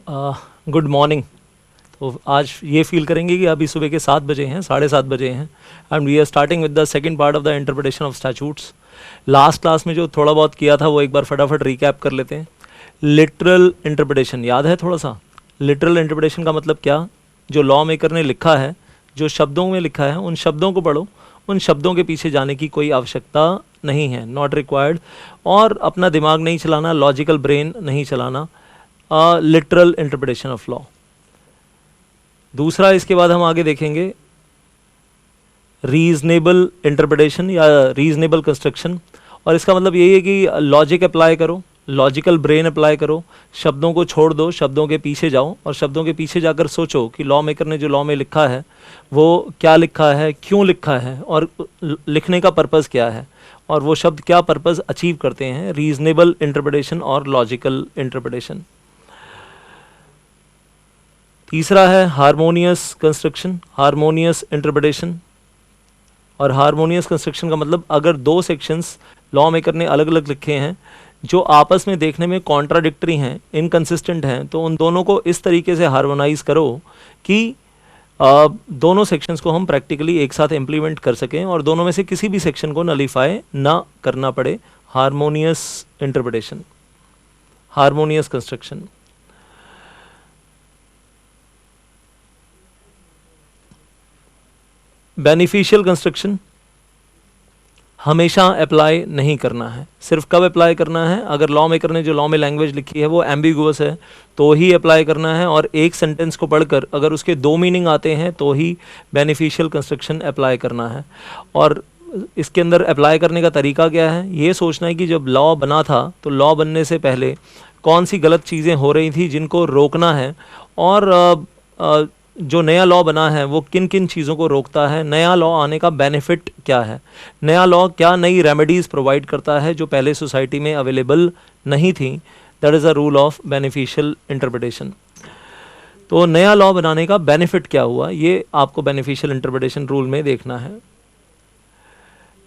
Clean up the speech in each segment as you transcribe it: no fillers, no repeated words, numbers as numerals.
Good morning. तो आज ये फील करेंगे कि अभी सुबह के 7 बजे हैं, 7:30 बजे हैं, and we are starting with the second part of the interpretation of statutes. Last class में जो थोड़ा बहुत किया था वो एक बार फटाफट रिकैप कर लेते हैं। लिटरल इंटरप्रिटेशन याद है थोड़ा सा? लिटरल इंटरप्रिटेशन का मतलब क्या? जो लॉ मेकर ने लिखा है, जो शब्दों में लिखा है, उन शब्दों को पढ़ो, उन शब्दों के पीछे जाने की कोई आवश्यकता नहीं है, नॉट रिक्वायर्ड, और अपना दिमाग नहीं चलाना, लॉजिकल ब्रेन नहीं चलाना। Literal interpretation of law. दूसरा, इसके बाद हम आगे देखेंगे रीजनेबल इंटरप्रिटेशन या रीजनेबल कंस्ट्रक्शन, और इसका मतलब यही है कि लॉजिक अप्लाई करो, लॉजिकल ब्रेन अप्लाई करो, शब्दों को छोड़ दो, शब्दों के पीछे जाओ और शब्दों के पीछे जाकर सोचो कि लॉ मेकर ने जो लॉ में लिखा है वो क्या लिखा है, क्यों लिखा है, और लिखने का पर्पज़ क्या है, और वो शब्द क्या पर्पज़ अचीव करते हैं। रीजनेबल इंटरप्रिटेशन और लॉजिकल इंटरप्रिटेशन। तीसरा है हारमोनियस कंस्ट्रक्शन, हारमोनियस इंटरप्रिटेशन। और हारमोनियस कंस्ट्रक्शन का मतलब अगर दो सेक्शंस लॉ मेकर ने अलग अलग लिखे हैं जो आपस में देखने में कॉन्ट्राडिक्टरी हैं, इनकंसिस्टेंट हैं, तो उन दोनों को इस तरीके से हार्मोनाइज करो कि दोनों सेक्शंस को हम प्रैक्टिकली एक साथ इम्प्लीमेंट कर सकें और दोनों में से किसी भी सेक्शन को नलीफाई ना करना पड़े। Harmonious interpretation, harmonious construction. Beneficial construction हमेशा अप्लाई नहीं करना है। सिर्फ कब अप्लाई करना है? अगर लॉ मेकर ने जो लॉ में लैंग्वेज लिखी है वो एम्बिगुअस है तो ही अप्लाई करना है, और एक सेंटेंस को पढ़कर अगर उसके दो मीनिंग आते हैं तो ही बेनिफिशियल कंस्ट्रक्शन अप्लाई करना है। और इसके अंदर अप्लाई करने का तरीका क्या है? ये सोचना है कि जब लॉ बना था तो लॉ बनने से पहले कौन सी गलत चीज़ें हो रही थी जिनको रोकना है, और जो नया लॉ बना है वो किन किन चीज़ों को रोकता है, नया लॉ आने का बेनिफिट क्या है, नया लॉ क्या नई रेमेडीज़ प्रोवाइड करता है जो पहले सोसाइटी में अवेलेबल नहीं थी। That is a rule of beneficial interpretation. तो नया लॉ बनाने का बेनिफिट क्या हुआ, ये आपको बेनिफिशियल इंटरप्रिटेशन रूल में देखना है।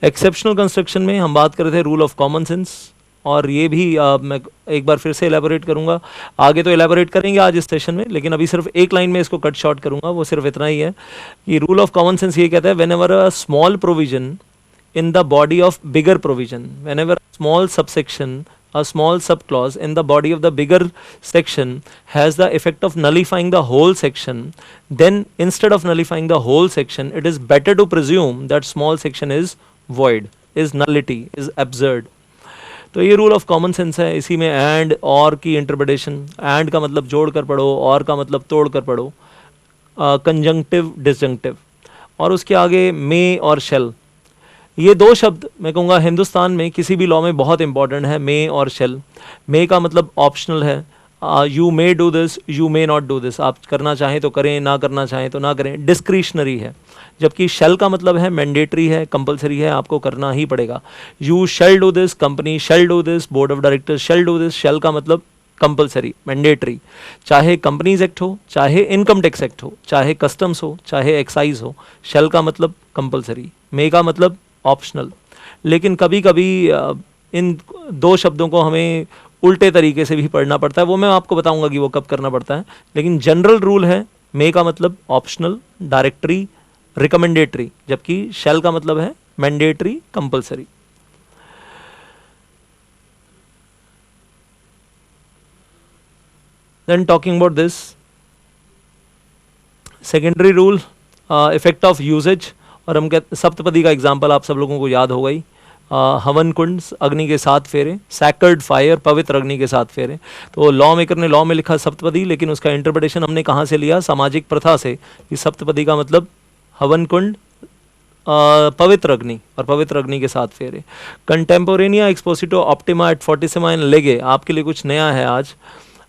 एक्सेप्शनल कंस्ट्रक्शन में हम बात कर रहे थे रूल ऑफ कॉमन सेंस, और ये भी मैं एक बार फिर से एलैबोरेट करूंगा। आगे तो एलैबोरेट करेंगे आज इस सेशन में, लेकिन अभी सिर्फ एक लाइन में इसको कट शॉर्ट करूंगा। वो सिर्फ इतना ही है कि रूल ऑफ कॉमन सेंस ये कहता है when ever a small provision in the body of bigger provision, when ever small subsection, a small subclause in the body of the bigger section has the effect of nullifying the whole section, then instead of nullifying the whole section, it is better to presume that small section is void, is nullity, is absurd. तो ये rule of common sense है। इसी में and और की interpretation, and का मतलब जोड़ कर पढ़ो, और का मतलब तोड़ कर पढ़ो, कंजंक्टिव डिसजंक्टिव, और उसके आगे मे और शेल। ये दो शब्द मैं कहूँगा हिंदुस्तान में किसी भी लॉ में बहुत इंपॉर्टेंट है, मे और शेल। मे का मतलब ऑप्शनल है, you may do this, you may not do this, आप करना चाहें तो करें, ना करना चाहें तो ना करें, डिस्क्रिशनरी है। जबकि शेल का मतलब है मैंडेटरी है, कंपलसरी है, आपको करना ही पड़ेगा। You shall do this, company shall do this, board of directors shall do this. Shall का मतलब कंपलसरी, मैंडेटरी, चाहे कंपनीज एक्ट हो, चाहे इनकम टैक्स एक्ट हो, चाहे कस्टम्स हो, चाहे एक्साइज हो, शेल का मतलब कंपलसरी, मे का मतलब ऑप्शनल। लेकिन कभी कभी इन दो शब्दों को हमें उल्टे तरीके से भी पढ़ना पड़ता है, वो मैं आपको बताऊंगा कि वो कब करना पड़ता है। लेकिन जनरल रूल है मे का मतलब ऑप्शनल, डायरेक्टरी, रिकमेंडेटरी, जबकि शेल का मतलब है mandatory, compulsory. Then talking about this secondary rule, effect of usages, और हम कहते सप्तपदी का एग्जाम्पल आप सब लोगों को याद होगा ही। हवन कुंड, अग्नि के 7 फेरे, सैक्रेड फायर, पवित्र अग्नि के 7 फेरे। तो लॉ मेकर ने लॉ में लिखा सप्तपदी, लेकिन उसका इंटरप्रिटेशन हमने कहाँ से लिया? सामाजिक प्रथा से। कि सप्तपदी का मतलब हवन कुंड, पवित्र अग्नि, और पवित्र अग्नि के 7 फेरे। कंटेम्पोरेनिया एक्सपोसिटो ऑप्टिमा एट 47 लेगे, आपके लिए कुछ नया है आज।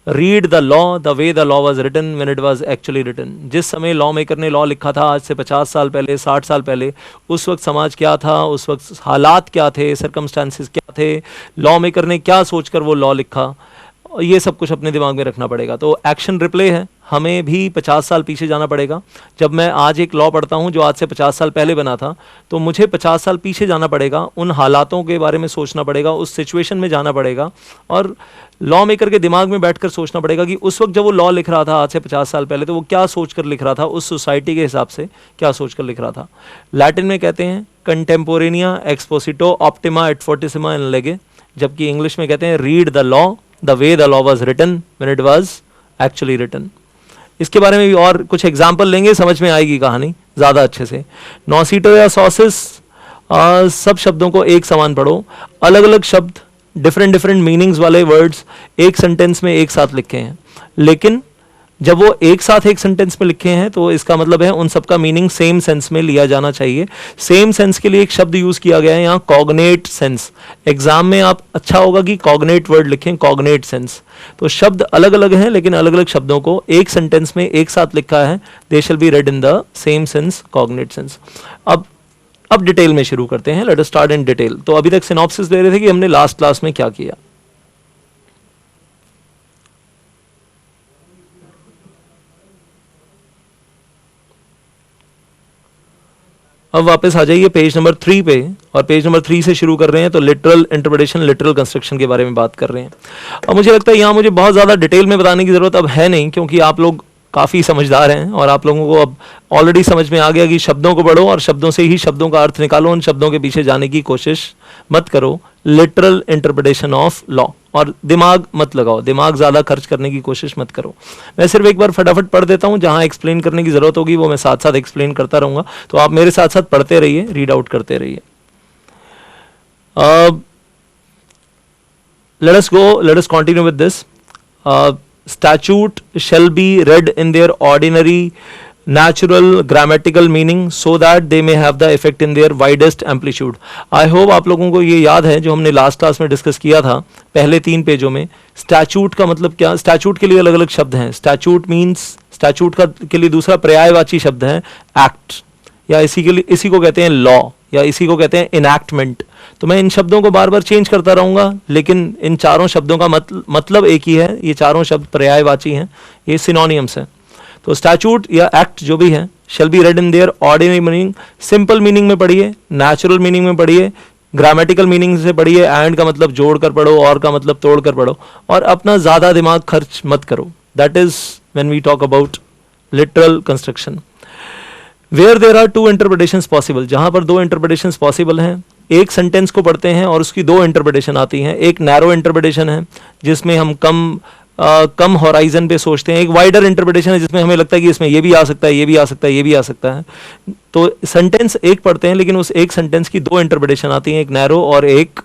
Read the law the way the law was written when it was actually written. जिस समय लॉ मेकर ने लॉ लिखा था, आज से 50 साल पहले, 60 साल पहले, उस वक्त समाज क्या था, उस वक्त हालात क्या थे, सर्कमस्टांसिस क्या थे, लॉ मेकर ने क्या सोचकर वो लॉ लिखा, ये सब कुछ अपने दिमाग में रखना पड़ेगा। तो एक्शन रिप्ले है, हमें भी 50 साल पीछे जाना पड़ेगा। जब मैं आज एक लॉ पढ़ता हूँ जो आज से 50 साल पहले बना था, तो मुझे 50 साल पीछे जाना पड़ेगा, उन हालातों के बारे में सोचना पड़ेगा, उस सिचुएशन में जाना पड़ेगा और लॉ मेकर के दिमाग में बैठकर सोचना पड़ेगा कि उस वक्त जब वो लॉ लिख रहा था आज से 50 साल पहले, तो वो क्या सोचकर लिख रहा था, उस सोसाइटी के हिसाब से क्या सोचकर लिख रहा था। लैटिन में कहते हैं कंटेम्पोरेनिया एक्सपोसिटो ऑप्टिमा एट फोर्टिसिमा इन लेगे, जबकि इंग्लिश में कहते हैं read the law the way the law was written when it was actually written. इसके बारे में भी और कुछ एग्जाम्पल लेंगे, समझ में आएगी कहानी ज़्यादा अच्छे से। नॉसिटो या सॉसिस, सब शब्दों को एक समान पढ़ो। अलग अलग शब्द, डिफरेंट डिफरेंट मीनिंग्स वाले वर्ड्स एक सेंटेंस में एक साथ लिखे हैं, लेकिन जब वो एक साथ एक सेंटेंस में लिखे हैं तो इसका मतलब है उन सबका मीनिंग सेम सेंस में लिया जाना चाहिए। सेम सेंस के लिए एक शब्द यूज किया गया है यहाँ, कॉग्नेट सेंस। एग्जाम में आप अच्छा होगा कि कॉग्नेट वर्ड लिखें, कॉग्नेट सेंस। तो शब्द अलग अलग हैं, लेकिन अलग अलग शब्दों को एक सेंटेंस में एक साथ लिखा है, they shall be read in the same sense, cognate sense. अब डिटेल में शुरू करते हैं, let us start in detail. तो अभी तक सिनॉप्सिस दे रहे थे कि हमने लास्ट क्लास में क्या किया। अब वापस आ जाइए पेज नंबर 3 पे, और पेज नंबर 3 से शुरू कर रहे हैं। तो लिटरल इंटरप्रिटेशन, लिटरल कंस्ट्रक्शन के बारे में बात कर रहे हैं। अब मुझे लगता है यहाँ मुझे बहुत ज़्यादा डिटेल में बताने की ज़रूरत अब है नहीं, क्योंकि आप लोग काफ़ी समझदार हैं और आप लोगों को अब ऑलरेडी समझ में आ गया कि शब्दों को पढ़ो और शब्दों से ही शब्दों का अर्थ निकालो, उन शब्दों के पीछे जाने की कोशिश मत करो। लिटरल इंटरप्रिटेशन ऑफ लॉ, और दिमाग मत लगाओ, दिमाग ज़्यादा खर्च करने की कोशिश मत करो। मैं सिर्फ एक बार फटाफट पढ़ देता हूँ, जहाँ एक्सप्लेन करने की ज़रूरत होगी वो मैं साथ साथ एक्सप्लेन करता रहूँगा, तो आप मेरे साथ साथ पढ़ते रहिए, रीड आउट करते रहिए। let us continue with this. Statute shall be read in their ordinary natural grammatical meaning so that they may have the effect in their widest amplitude. I hope आप लोगों को ये याद है जो हमने लास्ट क्लास में डिस्कस किया था पहले 3 पेजों में। स्टैचूट का मतलब क्या, स्टैचूट के लिए अलग अलग शब्द हैं। स्टैचूट मीन्स, स्टैचूट का के लिए दूसरा पर्यायवाची शब्द है एक्ट, या इसी को कहते हैं लॉ, या इसी को कहते हैं इनैक्टमेंट। तो मैं इन शब्दों को बार बार चेंज करता रहूंगा, लेकिन इन चारों शब्दों का मतलब एक ही है। ये चारों शब्द पर्यायवाची हैं, ये सिनोनियम्स हैं। तो स्टैचूट या एक्ट जो भी है, शैल be read in their ordinary meaning. Simple meaning में पढ़िए, नेचुरल मीनिंग में पढ़िए, ग्रामेटिकल मीनिंग से पढ़िए। एंड का मतलब जोड़ कर पढ़ो, और का मतलब तोड़ कर पढ़ो, और अपना ज़्यादा दिमाग खर्च मत करो। That is when we talk about literal construction. Where there are 2 interpretations possible, जहां पर 2 इंटरप्रिटेशंस पॉसिबल हैं। एक सेंटेंस को पढ़ते हैं और उसकी 2 इंटरप्रिटेशन आती हैं। एक नैरो इंटरप्रिटेशन है जिसमें हम कम हॉराइजन पे सोचते हैं। एक वाइडर इंटरप्रिटेशन है जिसमें हमें लगता है कि इसमें ये भी आ सकता है, ये भी आ सकता है, ये भी आ सकता है। तो सेंटेंस एक पढ़ते हैं, लेकिन उस एक सेंटेंस की 2 इंटरप्रिटेशन आती हैं, एक नैरो और एक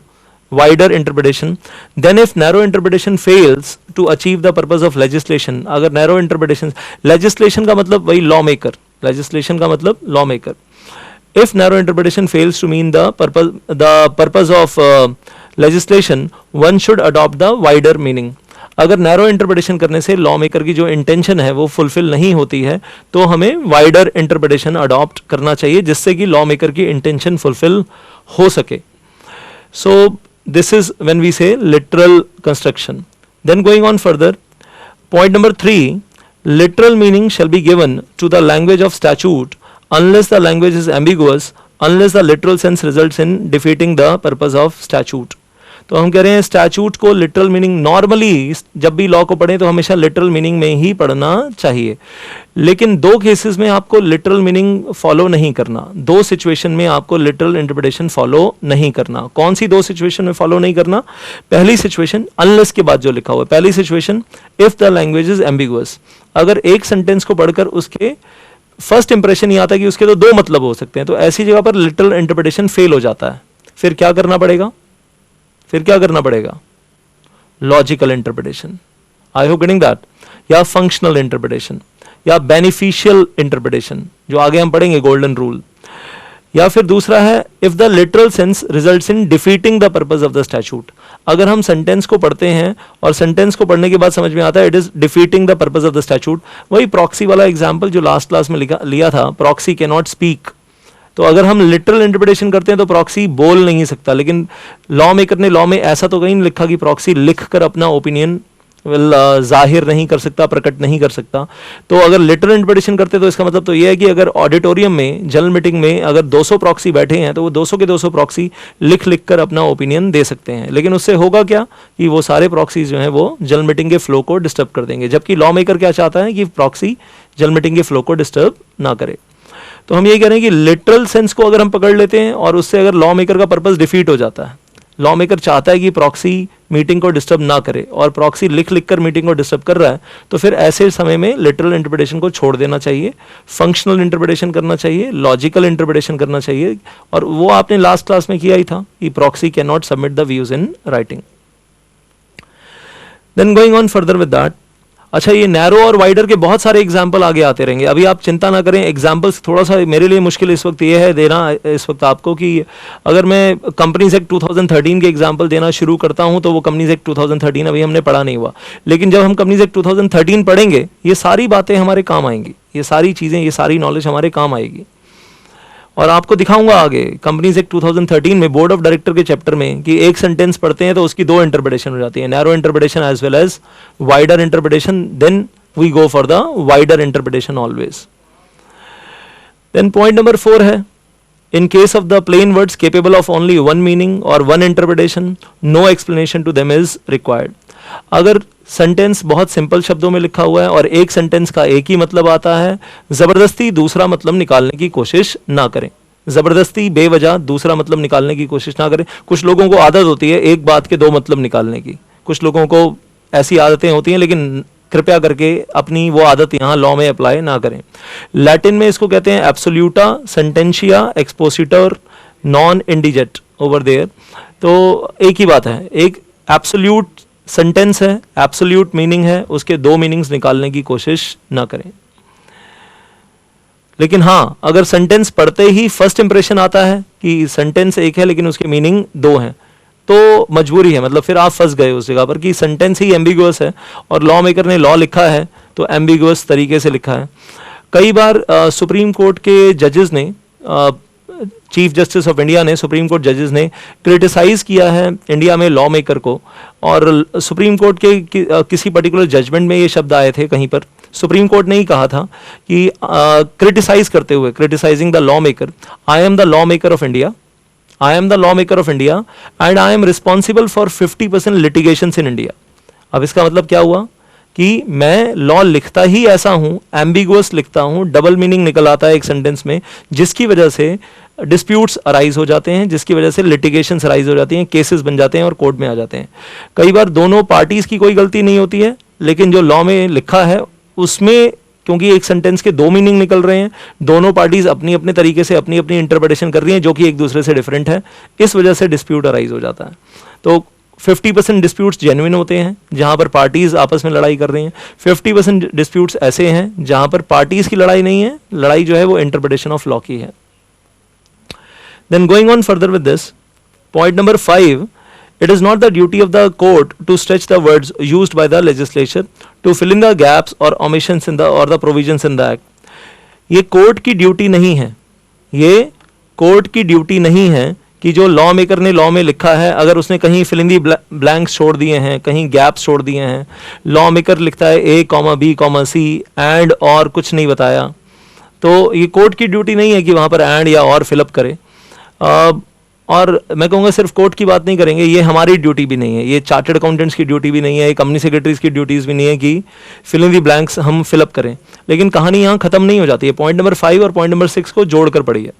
wider interpretation. Then if narrow interpretation fails to achieve the purpose of legislation, अगर नैरो इंटरप्रिटेशन, लेजिस्लेशन का मतलब वही लॉ मेकर, लेजिस्लेशन का मतलब law maker. If narrow interpretation fails to mean the purpose of legislation, one should adopt the wider meaning. अगर narrow interpretation करने से law maker की जो इंटेंशन है वो फुलफिल नहीं होती है, तो हमें वाइडर इंटरप्रिटेशन अडॉप्ट करना चाहिए, जिससे कि लॉ मेकर की इंटेंशन फुलफिल हो सके। So this is when we say literal construction. Then going on further, point number 3, literal meaning shall be given to the language of statute unless the language is ambiguous, unless the literal sense results in defeating the purpose of statute. तो हम कह रहे हैं statute को literal meaning, normally जब भी law को पढ़ें तो हमेशा लिटरल मीनिंग में ही पढ़ना चाहिए, लेकिन 2 केसेस में आपको लिटरल मीनिंग फॉलो नहीं करना। 2 सिचुएशन में आपको लिटरल इंटरप्रिटेशन फॉलो नहीं करना। कौन सी 2 सिचुएशन में फॉलो नहीं करना? पहली सिचुएशन, अनलेस के बाद जो लिखा हुआ है, पहली situation, if the language is ambiguous. अगर एक सेंटेंस को पढ़कर उसके फर्स्ट इंप्रेशन ये आता है कि उसके तो 2 मतलब हो सकते हैं, तो ऐसी जगह पर लिटरल इंटरप्रिटेशन फेल हो जाता है। फिर क्या करना पड़ेगा? Logical interpretation. I hope getting that. या फंक्शनल इंटरप्रिटेशन, या बेनिफिशियल इंटरप्रिटेशन, जो आगे हम पढ़ेंगे, गोल्डन रूल। या फिर दूसरा है, if the literal sense results in defeating the purpose of the statute. अगर हम सेंटेंस को पढ़ते हैं और सेंटेंस को पढ़ने के बाद समझ में आता है it is defeating the purpose of the statute, वही प्रॉक्सी वाला एग्जांपल जो लास्ट क्लास में लिया था, प्रॉक्सी कैन नॉट स्पीक। तो अगर हम लिटरल इंटरप्रिटेशन करते हैं तो प्रॉक्सी बोल नहीं सकता, लेकिन लॉ मेकर ने लॉ में ऐसा तो कहीं नहीं लिखा कि प्रॉक्सी लिख कर अपना ओपिनियन जाहिर नहीं कर सकता, प्रकट नहीं कर सकता। तो अगर लिटरल इंटरप्रिटेशन करते तो इसका मतलब तो ये है कि अगर ऑडिटोरियम में जनरल मीटिंग में अगर 200 प्रॉक्सी बैठे हैं तो वो 200 के 200 प्रॉक्सी लिख लिख कर अपना ओपिनियन दे सकते हैं। लेकिन उससे होगा क्या कि वो सारे प्रॉक्सीज जो हैं वो जनरल मीटिंग के फ्लो को डिस्टर्ब कर देंगे, जबकि लॉ मेकर क्या चाहता है कि प्रॉक्सी जनरल मीटिंग के फ्लो को डिस्टर्ब ना करे। तो हम ये कह रहे हैं कि लिटरल सेंस को अगर हम पकड़ लेते हैं और उससे अगर लॉ मेकर का पर्पस डिफीट हो जाता है, लॉ मेकर चाहता है कि प्रॉक्सी मीटिंग को डिस्टर्ब ना करे और प्रॉक्सी लिख लिख कर मीटिंग को डिस्टर्ब कर रहा है, तो फिर ऐसे समय में लिटरल इंटरप्रिटेशन को छोड़ देना चाहिए, फंक्शनल इंटरप्रिटेशन करना चाहिए, लॉजिकल इंटरप्रिटेशन करना चाहिए। और वो आपने लास्ट क्लास में किया ही था कि proxy can not submit the views in writing. Then going on further with that, अच्छा ये नैरो और वाइडर के बहुत सारे एग्जाम्पल आगे आते रहेंगे, अभी आप चिंता ना करें। एग्जाम्पल्स थोड़ा सा मेरे लिए मुश्किल इस वक्त ये है देना इस वक्त आपको कि अगर मैं कंपनीज एक्ट 2013 के एग्जाम्पल देना शुरू करता हूं तो वो कंपनीज एक्ट 2013 अभी हमने पढ़ा नहीं हुआ, लेकिन जब हम कंपनीज एक्ट 2013 पढ़ेंगे ये सारी बातें हमारे काम आएंगी, ये सारी चीज़ें, ये सारी नॉलेज हमारे काम आएगी। और आपको दिखाऊंगा आगे कंपनीज एक्ट 2013 में बोर्ड ऑफ डायरेक्टर के चैप्टर में कि एक सेंटेंस पढ़ते हैं तो उसकी दो इंटरप्रिटेशन हो जाती है, narrow interpretation as well as wider interpretation. Then we go for the wider interpretation always. Then point number 4 है, in case of the plain words capable of only one meaning और one interpretation, no explanation to them is required. अगर sentence बहुत simple शब्दों में लिखा हुआ है और एक सेंटेंस का एक ही मतलब आता है, जबरदस्ती दूसरा मतलब निकालने की कोशिश ना करें, जबरदस्ती बेवजह दूसरा मतलब निकालने की कोशिश ना करें। कुछ लोगों को आदत होती है एक बात के दो मतलब निकालने की, कुछ लोगों को ऐसी आदतें होती हैं, लेकिन कृपया करके अपनी वो आदत यहाँ लॉ में अप्लाई ना करें। लैटिन में इसको कहते हैं एब्सोल्यूटा सेंटेंशिया एक्सपोसिटर नॉन इंडिजेट ओवर देयर। तो एक ही बात है, एक एब्सोल्यूट सेंटेंस है, एब्सोल्यूट मीनिंग है, उसके दो मीनिंग्स निकालने की कोशिश ना करें। लेकिन हाँ, अगर सेंटेंस पढ़ते ही फर्स्ट इंप्रेशन आता है कि सेंटेंस एक है लेकिन उसके मीनिंग दो हैं, तो मजबूरी है, मतलब फिर आप फंस गए उस जगह पर कि सेंटेंस ही एम्बिगुअस है और लॉ मेकर ने लॉ लिखा है तो एम्बिगुअस तरीके से लिखा है। कई बार सुप्रीम कोर्ट के जजेस ने, चीफ जस्टिस ऑफ इंडिया ने, सुप्रीम कोर्ट जजेस ने क्रिटिसाइज किया है इंडिया में लॉ मेकर को, और सुप्रीम कोर्ट के किसी पर्टिकुलर जजमेंट में ये शब्द आए थे कहीं पर, सुप्रीम कोर्ट ने ही कहा था कि क्रिटिसाइज करते हुए, criticising the law maker, I am the law maker of India, I am the law maker of India and I am responsible for 50% litigations in India. अब इसका मतलब क्या हुआ कि मैं लॉ लिखता ही ऐसा हूं, एम्बिगुअस लिखता हूं, डबल मीनिंग निकल आता है एक सेंटेंस में, जिसकी वजह से डिस्प्यूट्स अराइज हो जाते हैं, जिसकी वजह से लिटिगेशंस अराइज हो जाती हैं, केसेस बन जाते हैं और कोर्ट में आ जाते हैं। कई बार दोनों पार्टीज की कोई गलती नहीं होती है, लेकिन जो लॉ में लिखा है उसमें क्योंकि एक सेंटेंस के दो मीनिंग निकल रहे हैं, दोनों पार्टीज अपनी अपने तरीके से अपनी अपनी इंटरप्रिटेशन कर रही हैं जो कि एक दूसरे से डिफरेंट है, इस वजह से डिस्प्यूट अराइज हो जाता है। तो 50% डिस्प्यूट्स जेन्युइन होते हैं जहां पर पार्टीज आपस में लड़ाई कर रही हैं, 50% डिस्प्यूट्स ऐसे हैं जहां पर पार्टीज की लड़ाई नहीं है, लड़ाई जो है वो इंटरप्रिटेशन ऑफ लॉ की है। Then going on further with this, point number 5, it is not the duty of the court to stretch the words used by the legislature to fill in the gaps or omissions in the or the provisions in the act. ये court की duty नहीं है, ये court की duty नहीं है कि जो लॉ मेकर ने लॉ में लिखा है, अगर उसने कहीं फिल इन दी ब्लैंक्स छोड़ दिए हैं, कहीं गैप्स छोड़ दिए हैं, लॉ मेकर लिखता है A, B, C एंड और कुछ नहीं बताया, तो ये कोर्ट की ड्यूटी नहीं है कि वहाँ पर एंड या और फिलअप करे। और मैं कहूँगा सिर्फ कोर्ट की बात नहीं करेंगे, ये हमारी ड्यूटी भी नहीं है, ये चार्टर्ड अकाउंटेंट्स की ड्यूटी भी नहीं है, ये कंपनी सेक्रेटरीज की ड्यूटीज भी नहीं है कि फिल इन दी ब्लैंक्स हम फिलअप करें। लेकिन कहानी यहाँ खत्म नहीं हो जाती है, पॉइंट नंबर 5 और पॉइंट नंबर 6 को जोड़कर पढ़िए।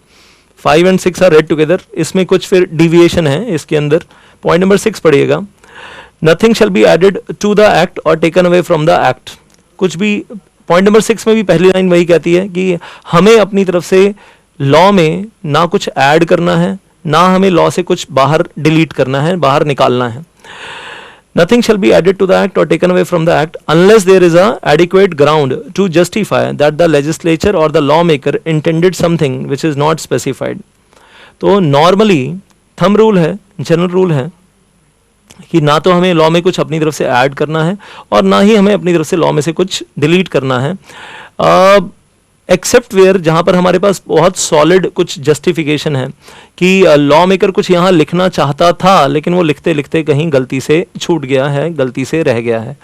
5 एंड 6 आर रेड टुगेदर, इसमें कुछ फिर डिविएशन है इसके अंदर। पॉइंट नंबर 6 पढ़िएगा, nothing shall be added to the act और taken away from the act. कुछ भी, पॉइंट नंबर 6 में भी पहली लाइन वही कहती है कि हमें अपनी तरफ से लॉ में ना कुछ ऐड करना है, ना हमें लॉ से कुछ बाहर डिलीट करना है, बाहर निकालना है। Nothing shall be added to the act or taken away from the act unless there is a adequate ground to justify that the legislature or the lawmaker intended something which is not specified. तो normally thumb rule है, general rule है कि ना तो हमें law में कुछ अपनी तरफ से ऐड करना है और ना ही हमें अपनी तरफ से लॉ में से कुछ डिलीट करना है। एक्सेप्ट वेयर, जहां पर हमारे पास बहुत सॉलिड कुछ जस्टिफिकेशन है कि लॉ मेकर कुछ यहाँ लिखना चाहता था लेकिन वो लिखते लिखते कहीं गलती से छूट गया है, गलती से रह गया है।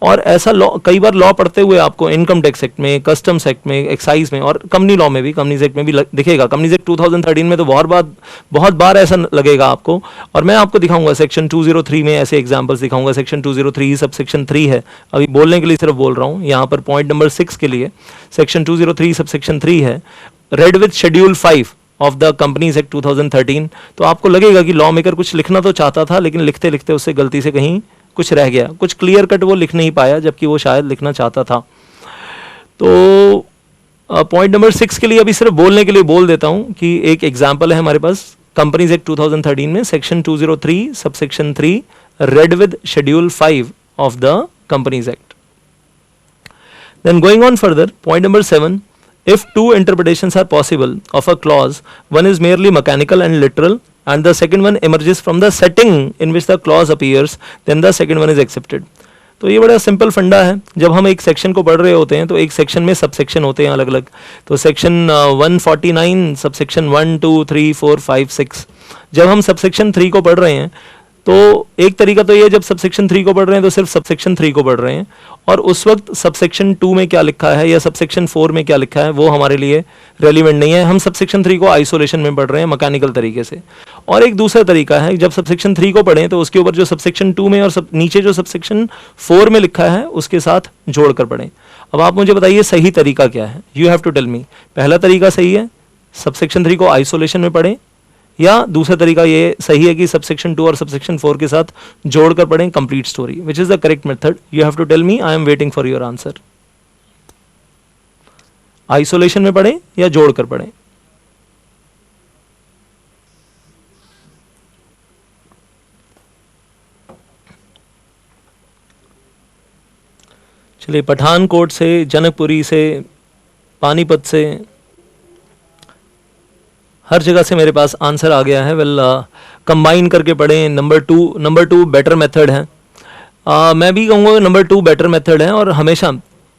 और ऐसा लॉ कई बार लॉ पढ़ते हुए आपको इनकम टैक्स एक्ट में, कस्टम्स एक्ट में, एक्साइज में और कंपनी लॉ में भी, कंपनीज एक्ट में भी दिखेगा। कंपनीज एक्ट 2013 में तो बहुत बार ऐसा लगेगा आपको। और मैं आपको दिखाऊंगा सेक्शन 203 में ऐसे एग्जाम्पल्स दिखाऊंगा। सेक्शन 203 सब सेक्शन 3 है, अभी बोलने के लिए सिर्फ बोल रहा हूँ। यहाँ पर पॉइंट नंबर 6 के लिए सेक्शन 203 सब सेक्शन 3 है, red with schedule 5 of the companies act 2013। तो आपको लगेगा कि लॉ मेकर कुछ लिखना तो चाहता था लेकिन लिखते लिखते उससे गलती से कहीं कुछ रह गया, कुछ क्लियर कट वो लिख नहीं पाया जबकि वो शायद लिखना चाहता था। तो पॉइंट नंबर 6 के लिए अभी सिर्फ बोलने के लिए बोल देता हूं कि एक एग्जांपल है हमारे पास कंपनीज एक्ट 2013 में section 203 sub section 3 read with schedule 5 of the companies act. Then going on further, point number 7, if two interpretations are possible of a clause, one is merely mechanical and literal and the second one emerges from the setting in which the clause appears, then the second one is accepted। तो ये बड़ा simple फंडा है। जब हम एक section को पढ़ रहे होते हैं तो एक सेक्शन में सब सेक्शन होते हैं अलग अलग। तो सेक्शन 149 सब सेक्शन 1 2 3 4 5 6, जब हम सब सेक्शन 3 को पढ़ रहे हैं तो एक तरीका तो ये, जब सबसेक्शन 3 को पढ़ रहे हैं तो सिर्फ सबसेक्शन 3 को पढ़ रहे हैं और उस वक्त सबसेक्शन 2 में क्या लिखा है या सबसेक्शन 4 में क्या लिखा है वो हमारे लिए रेलिवेंट नहीं है। हम सबसेक्शन 3 को आइसोलेशन में पढ़ रहे हैं मैकेनिकल तरीके से। और एक दूसरा तरीका है, जब सबसेक्शन 3 को पढ़ें तो उसके ऊपर जो सबसेक्शन 2 में और नीचे जो सबसेक्शन 4 में लिखा है उसके साथ जोड़कर पढ़ें। अब आप मुझे बताइए सही तरीका क्या है, you have to tell me. पहला तरीका सही है, सबसेक्शन 3 को आइसोलेशन में पढ़ें, या दूसरा तरीका ये सही है कि सबसेक्शन 2 और सबसेक्शन 4 के साथ जोड़कर पढ़ें complete story. Which is the correct method, you have to tell me, I am waiting for your answer. Isolation में पढ़ें या जोड़कर पढ़ें? चलिए, पठानकोट से, जनकपुरी से, पानीपत से, हर जगह से मेरे पास आंसर आ गया है। वेल, कंबाइन करके पढ़ें। नंबर टू बेटर मेथड है। मैं भी कहूँगा नंबर 2 बेटर मेथड है। और हमेशा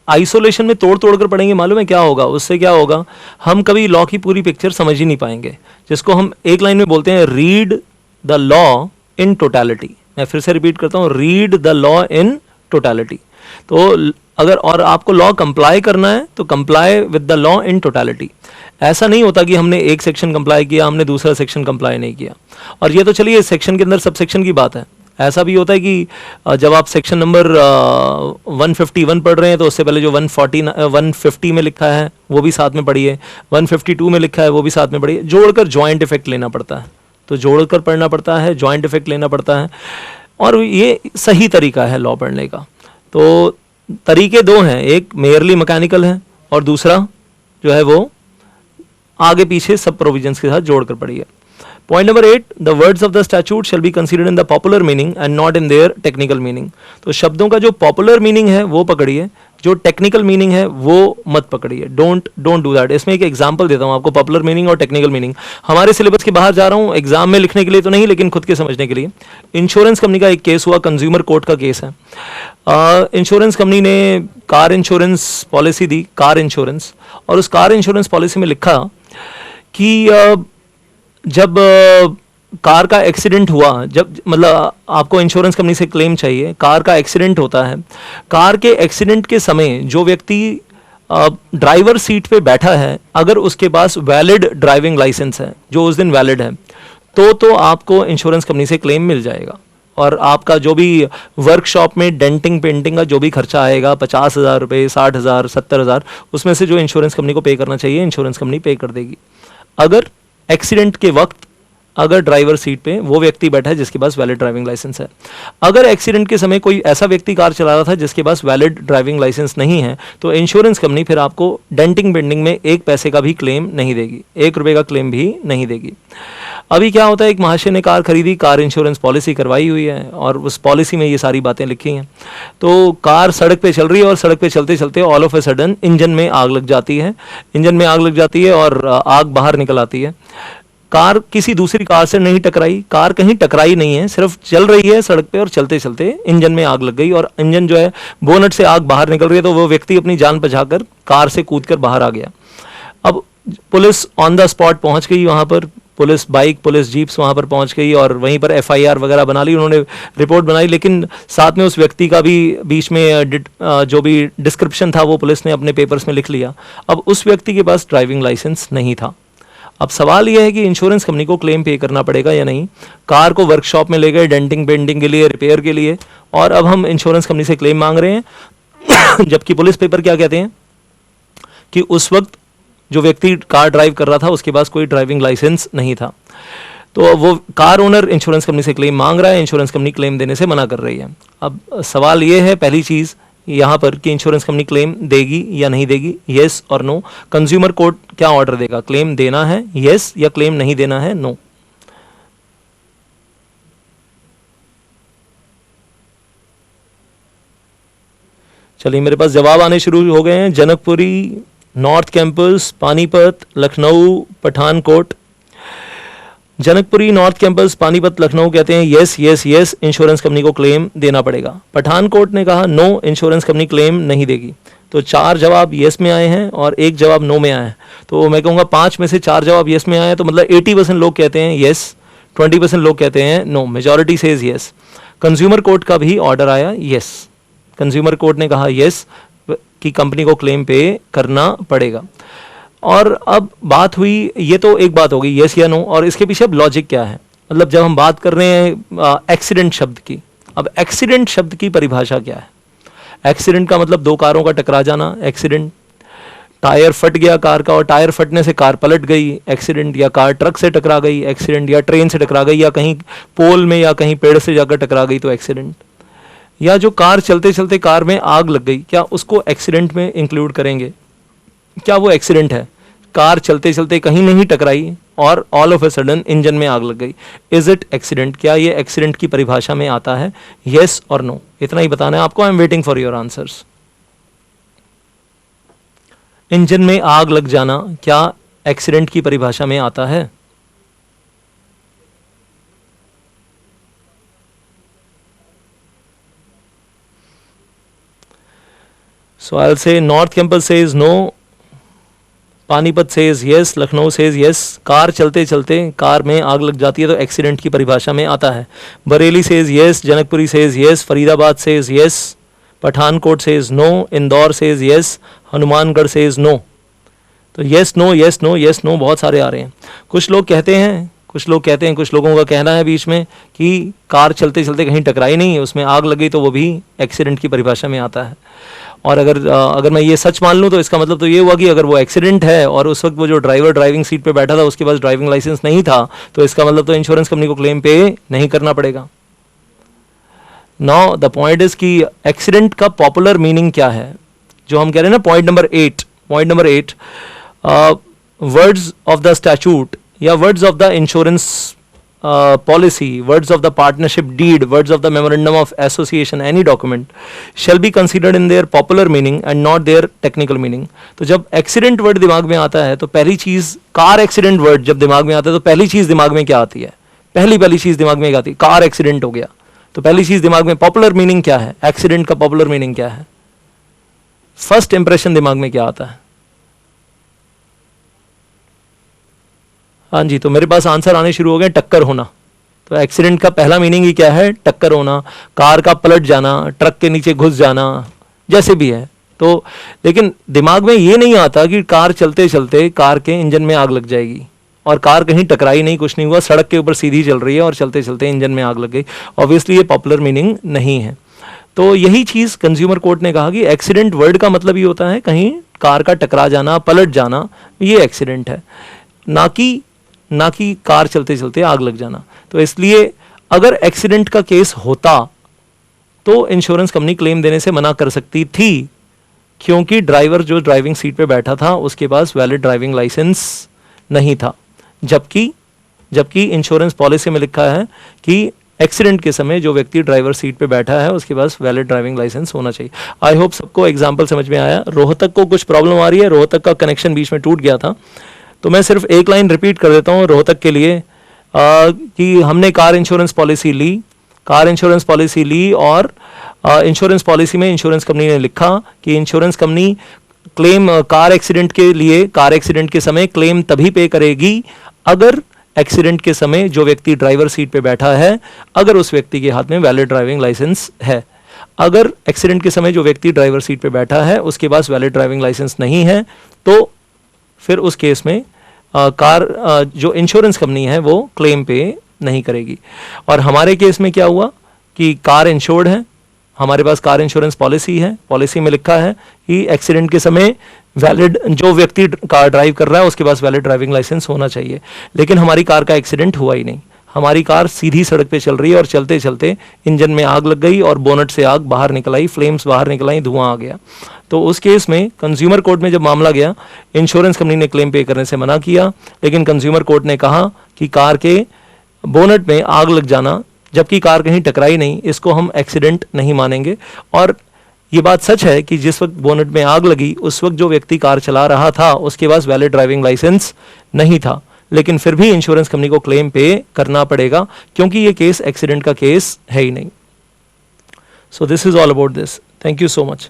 आइसोलेशन में तोड़ तोड़ कर पढ़ेंगे, मालूम है क्या होगा उससे? क्या होगा, हम कभी लॉ की पूरी पिक्चर समझ ही नहीं पाएंगे, जिसको हम एक लाइन में बोलते हैं read the law in totality. मैं फिर से रिपीट करता हूँ, read the law in totality. तो अगर और आपको लॉ कंप्लाई करना है तो comply with the law in totality. ऐसा नहीं होता कि हमने एक सेक्शन कंप्लाई किया, हमने दूसरा सेक्शन कंप्लाई नहीं किया। और ये तो चलिए सेक्शन के अंदर सब सेक्शन की बात है। ऐसा भी होता है कि जब आप सेक्शन नंबर 151 पढ़ रहे हैं तो उससे पहले जो 150 में लिखा है वो भी साथ में पढ़िए, 152 में लिखा है वो भी साथ में पढ़िए। जोड़कर जॉइंट इफेक्ट लेना पड़ता है, तो जोड़कर पढ़ना पड़ता है, जॉइंट इफेक्ट लेना पड़ता है। और ये सही तरीका है लॉ पढ़ने का। तो तरीके 2 हैं, एक मेयरली मैकेनिकल है और दूसरा जो है वो आगे पीछे सब प्रोविजंस के साथ जोड़कर पढ़िए। Point number 8, the words of the statute shall be considered in the popular meaning and not in their technical meaning. तो शब्दों का जो पॉपुलर मीनिंग है वो पकड़िए, जो टेक्निकल मीनिंग है वो मत पकड़िए। Don't do that. इसमें एक एग्जांपल देता हूं आपको, पॉपुलर मीनिंग और टेक्निकल मीनिंग। हमारे सिलेबस के बाहर जा रहा हूं, एग्जाम में लिखने के लिए तो नहीं लेकिन खुद के समझने के लिए। इंश्योरेंस कंपनी का एक केस हुआ, कंज्यूमर कोर्ट का केस है। इंश्योरेंस कंपनी ने कार इंश्योरेंस पॉलिसी दी, कार इंश्योरेंस, और उस कार इंश्योरेंस पॉलिसी में लिखा कि जब कार का एक्सीडेंट हुआ, जब मतलब आपको इंश्योरेंस कंपनी से क्लेम चाहिए, कार का एक्सीडेंट होता है, कार के एक्सीडेंट के समय जो व्यक्ति ड्राइवर सीट पे बैठा है, अगर उसके पास वैलिड ड्राइविंग लाइसेंस है जो उस दिन वैलिड है, तो आपको इंश्योरेंस कंपनी से क्लेम मिल जाएगा। और आपका जो भी वर्कशॉप में डेंटिंग पेंटिंग का जो भी खर्चा आएगा, 50,000 रुपये, 60,000, 70,000, उसमें से जो इंश्योरेंस कंपनी को पे करना चाहिए इंश्योरेंस कंपनी पे कर देगी। अगर एक्सीडेंट के वक्त अगर ड्राइवर सीट पे वो व्यक्ति बैठा है जिसके पास वैलिड ड्राइविंग लाइसेंस है। अगर एक्सीडेंट के समय कोई ऐसा व्यक्ति कार चला रहा था जिसके पास वैलिड ड्राइविंग लाइसेंस नहीं है, तो इंश्योरेंस कंपनी फिर आपको डेंटिंग बेंडिंग में 1 पैसे का भी क्लेम नहीं देगी, 1 रुपये का क्लेम भी नहीं देगी। अभी क्या होता है, एक महाशय ने कार खरीदी, कार इंश्योरेंस पॉलिसी करवाई हुई है और उस पॉलिसी में ये सारी बातें लिखी हैं। तो कार सड़क पे चल रही है और सड़क पे चलते चलते all of a sudden engine में आग लग जाती है, इंजन में आग लग जाती है और आग बाहर निकल आती है। कार किसी दूसरी कार से नहीं टकराई, कार कहीं टकराई नहीं है, सिर्फ चल रही है सड़क पे और चलते चलते इंजन में आग लग गई और इंजन जो है बोनट से आग बाहर निकल रही है, तो वो व्यक्ति अपनी जान बचाकर कार से कूदकर बाहर आ गया। अब पुलिस ऑन द स्पॉट पहुंच गई वहां पर, पुलिस बाइक, पुलिस जीप्स वहां पर पहुंच गई और वहीं पर एफआईआर वगैरह बना ली, उन्होंने रिपोर्ट बनाई, लेकिन साथ में उस व्यक्ति का भी बीच में जो भी डिस्क्रिप्शन था वो पुलिस ने अपने पेपर्स में लिख लिया। अब उस व्यक्ति के पास ड्राइविंग लाइसेंस नहीं था। अब सवाल यह है कि इंश्योरेंस कंपनी को क्लेम पे करना पड़ेगा या नहीं। कार को वर्कशॉप में ले गए डेंटिंग पेंटिंग के लिए, रिपेयर के लिए, और अब हम इंश्योरेंस कंपनी से क्लेम मांग रहे हैं जबकि पुलिस पेपर क्या कहते हैं कि उस वक्त जो व्यक्ति कार ड्राइव कर रहा था उसके पास कोई ड्राइविंग लाइसेंस नहीं था। तो वो कार ओनर इंश्योरेंस कंपनी से क्लेम मांग रहा है, इंश्योरेंस कंपनी क्लेम देने से मना कर रही है। अब सवाल ये है पहली चीज़ यहाँ पर कि इंश्योरेंस कंपनी क्लेम देगी या नहीं देगी, येस और नो। कंज्यूमर कोर्ट क्या ऑर्डर देगा, क्लेम देना है येस या क्लेम नहीं देना है नो। चलिए मेरे पास जवाब आने शुरू हो गए हैं। Janakpuri, north campus, Panipat, Lucknow, Pathankot. Janakpuri, north campus, Panipat, Lucknow कहते हैं yes yes yes, insurance company को क्लेम देना पड़ेगा। पठानकोट ने कहा नो, इंश्योरेंस कंपनी क्लेम नहीं देगी। तो 4 जवाब यस में आए हैं और 1 जवाब नो में आया है। तो मैं कहूँगा 5 में से 4 जवाब यस में आए हैं, तो मतलब 80% लोग कहते हैं यस, 20% लोग कहते हैं no, majority says yes. Consumer court का भी ऑर्डर आया यस, कंज्यूमर कोर्ट ने कहा यस कि कंपनी को क्लेम पे करना पड़ेगा। और अब बात हुई, ये तो एक बात हो गई यस या नो, और इसके पीछे अब लॉजिक क्या है। मतलब जब हम बात कर रहे हैं एक्सीडेंट शब्द की, अब एक्सीडेंट शब्द की परिभाषा क्या है। एक्सीडेंट का मतलब 2 कारों का टकरा जाना, एक्सीडेंट। टायर फट गया कार का और टायर फटने से कार पलट गई, एक्सीडेंट। या कार ट्रक से टकरा गई, एक्सीडेंट। या ट्रेन से टकरा गई, या कहीं पोल में या कहीं पेड़ से जाकर टकरा गई, तो एक्सीडेंट। या जो कार चलते चलते कार में आग लग गई, क्या उसको एक्सीडेंट में इंक्लूड करेंगे? क्या वो एक्सीडेंट है? कार चलते चलते कहीं नहीं टकराई और all of a sudden engine में आग लग गई, इज इट एक्सीडेंट? क्या ये एक्सीडेंट की परिभाषा में आता है? येस और नो, इतना ही बताना है आपको। आई am waiting for your answers. Engine में आग लग जाना क्या एक्सीडेंट की परिभाषा में आता है? So I'll say North Campus says no, Panipat says yes, Lucknow says yes। Car चलते चलते कार में आग लग जाती है तो एक्सीडेंट की परिभाषा में आता है। Bareilly says yes, Janakpuri says yes, Faridabad says yes, Pathankot says no, Indore says yes, Hanumangarh says no। तो yes no yes no yes no बहुत सारे आ रहे हैं। कुछ लोग कहते हैं, कुछ लोगों का कहना है बीच में कि कार चलते चलते कहीं टकराई नहीं, उसमें आग लग गई, तो वो भी एक्सीडेंट की परिभाषा में आता है। और अगर मैं ये सच मान लूँ तो इसका मतलब तो ये हुआ कि अगर वो एक्सीडेंट है और उस वक्त वो जो ड्राइवर ड्राइविंग सीट पे बैठा था उसके पास ड्राइविंग लाइसेंस नहीं था, तो इसका मतलब तो इंश्योरेंस कंपनी को क्लेम पे नहीं करना पड़ेगा। नाउ द पॉइंट इज कि एक्सीडेंट का पॉपुलर मीनिंग क्या है, जो हम कह रहे हैं ना। Point number 8 words of the statute या words of the insurance policy, words of the partnership deed, words of the memorandum of association, any document shall be considered in their popular meaning and not their technical meaning। तो जब accident word दिमाग में आता है तो पहली चीज, car accident word जब दिमाग में आता है तो पहली चीज दिमाग में क्या आती है? पहली चीज दिमाग में क्या आती है? कार एक्सीडेंट हो गया, तो पहली चीज दिमाग में पॉपुलर मीनिंग क्या है? एक्सीडेंट का पॉपुलर मीनिंग क्या है? फर्स्ट इंप्रेशन दिमाग में क्या आता है? हाँ जी, तो मेरे पास आंसर आने शुरू हो गए। टक्कर होना। तो एक्सीडेंट का पहला मीनिंग ही क्या है? टक्कर होना, कार का पलट जाना, ट्रक के नीचे घुस जाना, जैसे भी है। तो लेकिन दिमाग में ये नहीं आता कि कार चलते चलते कार के इंजन में आग लग जाएगी, और कार कहीं टकराई नहीं, कुछ नहीं हुआ, सड़क के ऊपर सीधी चल रही है और चलते चलते इंजन में आग लग गई। ऑब्वियसली ये पॉपुलर मीनिंग नहीं है। तो यही चीज़ कंज्यूमर कोर्ट ने कहा कि एक्सीडेंट वर्ड का मतलब ही होता है कहीं कार का टकरा जाना, पलट जाना, ये एक्सीडेंट है, ना कि कार चलते चलते आग लग जाना। तो इसलिए अगर एक्सीडेंट का केस होता तो इंश्योरेंस कंपनी क्लेम देने से मना कर सकती थी, क्योंकि ड्राइवर जो ड्राइविंग सीट पे बैठा था उसके पास वैलिड ड्राइविंग लाइसेंस नहीं था। जबकि इंश्योरेंस पॉलिसी में लिखा है कि एक्सीडेंट के समय जो व्यक्ति ड्राइवर सीट पे बैठा है उसके पास वैलिड ड्राइविंग लाइसेंस होना चाहिए। आई होप सबको एग्जाम्पल समझ में आया। रोहतक को कुछ प्रॉब्लम आ रही है, रोहतक का कनेक्शन बीच में टूट गया था, तो मैं सिर्फ एक लाइन रिपीट कर देता हूँ रोहतक के लिए कि हमने कार इंश्योरेंस पॉलिसी ली और इंश्योरेंस पॉलिसी में इंश्योरेंस कंपनी ने लिखा कि insurance company claim car accident के समय क्लेम तभी पे करेगी अगर एक्सीडेंट के समय जो व्यक्ति ड्राइवर सीट पे बैठा है, अगर उस व्यक्ति के हाथ में वैलिड ड्राइविंग लाइसेंस है। अगर एक्सीडेंट के समय जो व्यक्ति ड्राइवर सीट पे बैठा है उसके पास वैलिड ड्राइविंग लाइसेंस नहीं है, तो फिर उस केस में कार जो इंश्योरेंस कंपनी है वो क्लेम पे नहीं करेगी। और हमारे केस में क्या हुआ कि कार इंश्योर्ड है, हमारे पास कार इंश्योरेंस पॉलिसी है, पॉलिसी में लिखा है कि एक्सीडेंट के समय वैलिड, जो व्यक्ति कार ड्राइव कर रहा है उसके पास वैलिड ड्राइविंग लाइसेंस होना चाहिए। लेकिन हमारी कार का एक्सीडेंट हुआ ही नहीं, हमारी कार सीधी सड़क पे चल रही है और चलते चलते इंजन में आग लग गई और बोनट से आग बाहर निकल आई, फ्लेम्स बाहर निकल आई, धुआं आ गया। तो उस केस में कंज्यूमर कोर्ट में जब मामला गया, इंश्योरेंस कंपनी ने क्लेम पे करने से मना किया, लेकिन कंज्यूमर कोर्ट ने कहा कि कार के बोनट में आग लग जाना जबकि कार कहीं टकराई नहीं, इसको हम एक्सीडेंट नहीं मानेंगे। और ये बात सच है कि जिस वक्त बोनट में आग लगी उस वक्त जो व्यक्ति कार चला रहा था उसके पास वैलिड ड्राइविंग लाइसेंस नहीं था, लेकिन फिर भी इंश्योरेंस कंपनी को क्लेम पे करना पड़ेगा क्योंकि ये केस एक्सीडेंट का केस है ही नहीं। सो this is all about this. Thank you so much.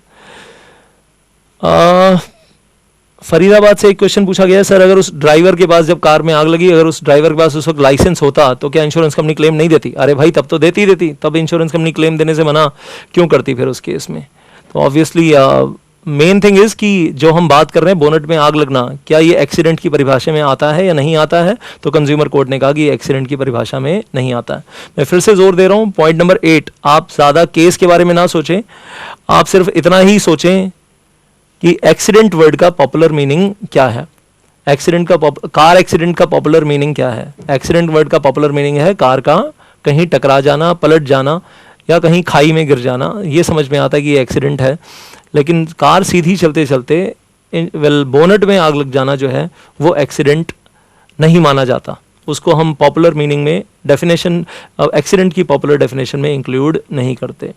Faridabad से एक क्वेश्चन पूछा गया, सर अगर उस ड्राइवर के पास जब कार में आग लगी, अगर उस ड्राइवर के पास उस वक्त लाइसेंस होता तो क्या इंश्योरेंस कंपनी क्लेम नहीं देती? अरे भाई तब तो देती, तब इंश्योरेंस कंपनी क्लेम देने से मना क्यों करती फिर उस केस में? तो ऑब्वियसली मेन थिंग इज कि जो हम बात कर रहे हैं बोनट में आग लगना, क्या ये एक्सीडेंट की परिभाषा में आता है या नहीं आता है? तो कंज्यूमर कोर्ट ने कहा कि ये एक्सीडेंट की परिभाषा में नहीं आता है। मैं फिर से जोर दे रहा हूँ, पॉइंट नंबर 8, आप ज़्यादा केस के बारे में ना सोचें, आप सिर्फ इतना ही सोचें कि एक्सीडेंट वर्ड का पॉपुलर मीनिंग क्या है। कार एक्सीडेंट का पॉपुलर मीनिंग क्या है? एक्सीडेंट वर्ड का पॉपुलर मीनिंग है कार का कहीं टकरा जाना, पलट जाना या कहीं खाई में गिर जाना। ये समझ में आता है कि ये एक्सीडेंट है, लेकिन कार सीधी चलते चलते बोनट में आग लग जाना जो है वो एक्सीडेंट नहीं माना जाता। उसको हम पॉपुलर मीनिंग में डेफिनेशन, एक्सीडेंट की पॉपुलर डेफिनेशन में इंक्लूड नहीं करते।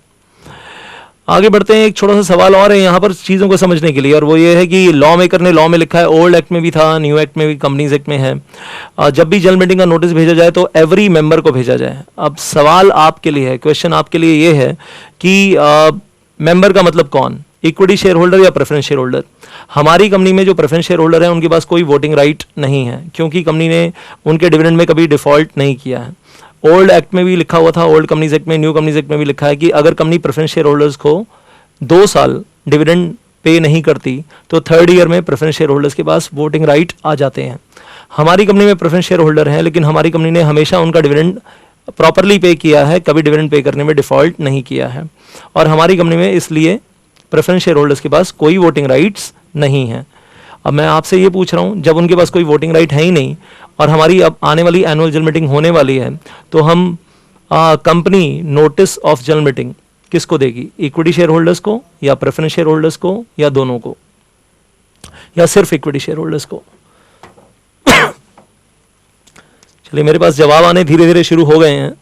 आगे बढ़ते हैं। एक छोटा सा सवाल और है यहाँ पर चीज़ों को समझने के लिए, और वो ये है कि लॉ मेकर ने लॉ में लिखा है, ओल्ड एक्ट में भी था, न्यू एक्ट में भी, कंपनीज एक्ट में है, जब भी जनरल मीटिंग का नोटिस भेजा जाए तो एवरी मेंबर को भेजा जाए। अब सवाल आपके लिए है, क्वेश्चन आपके लिए ये है कि मेंबर का मतलब कौन, इक्विटी शेयर होल्डर या प्रेफरेंस शेयर होल्डर? हमारी कंपनी में जो प्रेफरेंस शेयर होल्डर है उनके पास कोई वोटिंग राइट नहीं है, क्योंकि कंपनी ने उनके डिविडेंड में कभी डिफॉल्ट नहीं किया है। ओल्ड एक्ट में भी लिखा हुआ था, ओल्ड कंपनीज एक्ट में, न्यू कंपनीज एक्ट में भी लिखा है कि अगर कंपनी प्रेफरेंस शेयर होल्डर्स को 2 साल डिविडेंड पे नहीं करती तो 3rd ईयर में प्रेफरेंस शेयर होल्डर्स के पास वोटिंग राइट आ जाते हैं। हमारी कंपनी में प्रेफरेंस शेयर होल्डर हैं, लेकिन हमारी कंपनी ने हमेशा उनका डिविडेंड प्रॉपरली पे किया है, कभी डिविडेंड पे करने में डिफॉल्ट नहीं किया है, और हमारी कंपनी में इसलिए प्रेफरेंस शेयर होल्डर्स के पास कोई वोटिंग राइट्स नहीं है। अब मैं आपसे ये पूछ रहा हूँ, जब उनके पास कोई वोटिंग राइट है ही नहीं और हमारी अब आने वाली एनुअल जनरल मीटिंग होने वाली है, तो हम company notice of general meeting किसको देगी? इक्विटी शेयर होल्डर्स को या प्रेफरेंस शेयर होल्डर्स को या दोनों को, या सिर्फ इक्विटी शेयर होल्डर्स को? चलिए, मेरे पास जवाब आने धीरे धीरे शुरू हो गए हैं।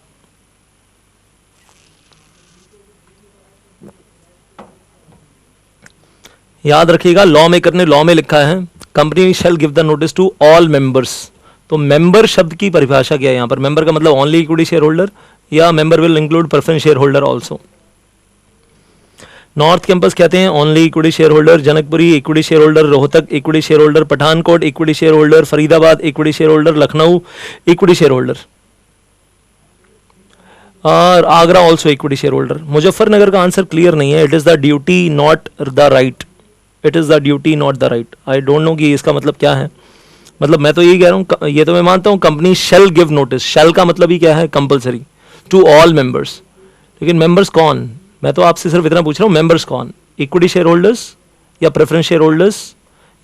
याद रखिएगा, लॉ मेकर ने लॉ में लिखा है company shall give the notice to all members. तो मेंबर शब्द की परिभाषा क्या है यहाँ पर? मेंबर का मतलब ओनली इक्विटी शेयर होल्डर या member will include preference share holder also? North campus कहते हैं only equity share holder, Janakpuri equity share holder, Rohtak equity share holder, Pathankot equity share holder, Faridabad equity share holder, Lucknow equity share holder, और Agra also equity share holder. Muzaffarnagar का answer clear नहीं है, it is the duty not the right, it is the duty not the right. I don't know कि इसका मतलब क्या है। मतलब मैं तो यही कह रहा हूँ, ये तो मैं मानता हूँ company shall give notice, shall का मतलब ही क्या है? Compulsory, to all members. लेकिन मेंबर्स कौन? मैं तो आपसे सिर्फ इतना पूछ रहा हूँ, मेंबर्स कौन? इक्विटी शेयर होल्डर्स या प्रेफरेंस शेयर होल्डर्स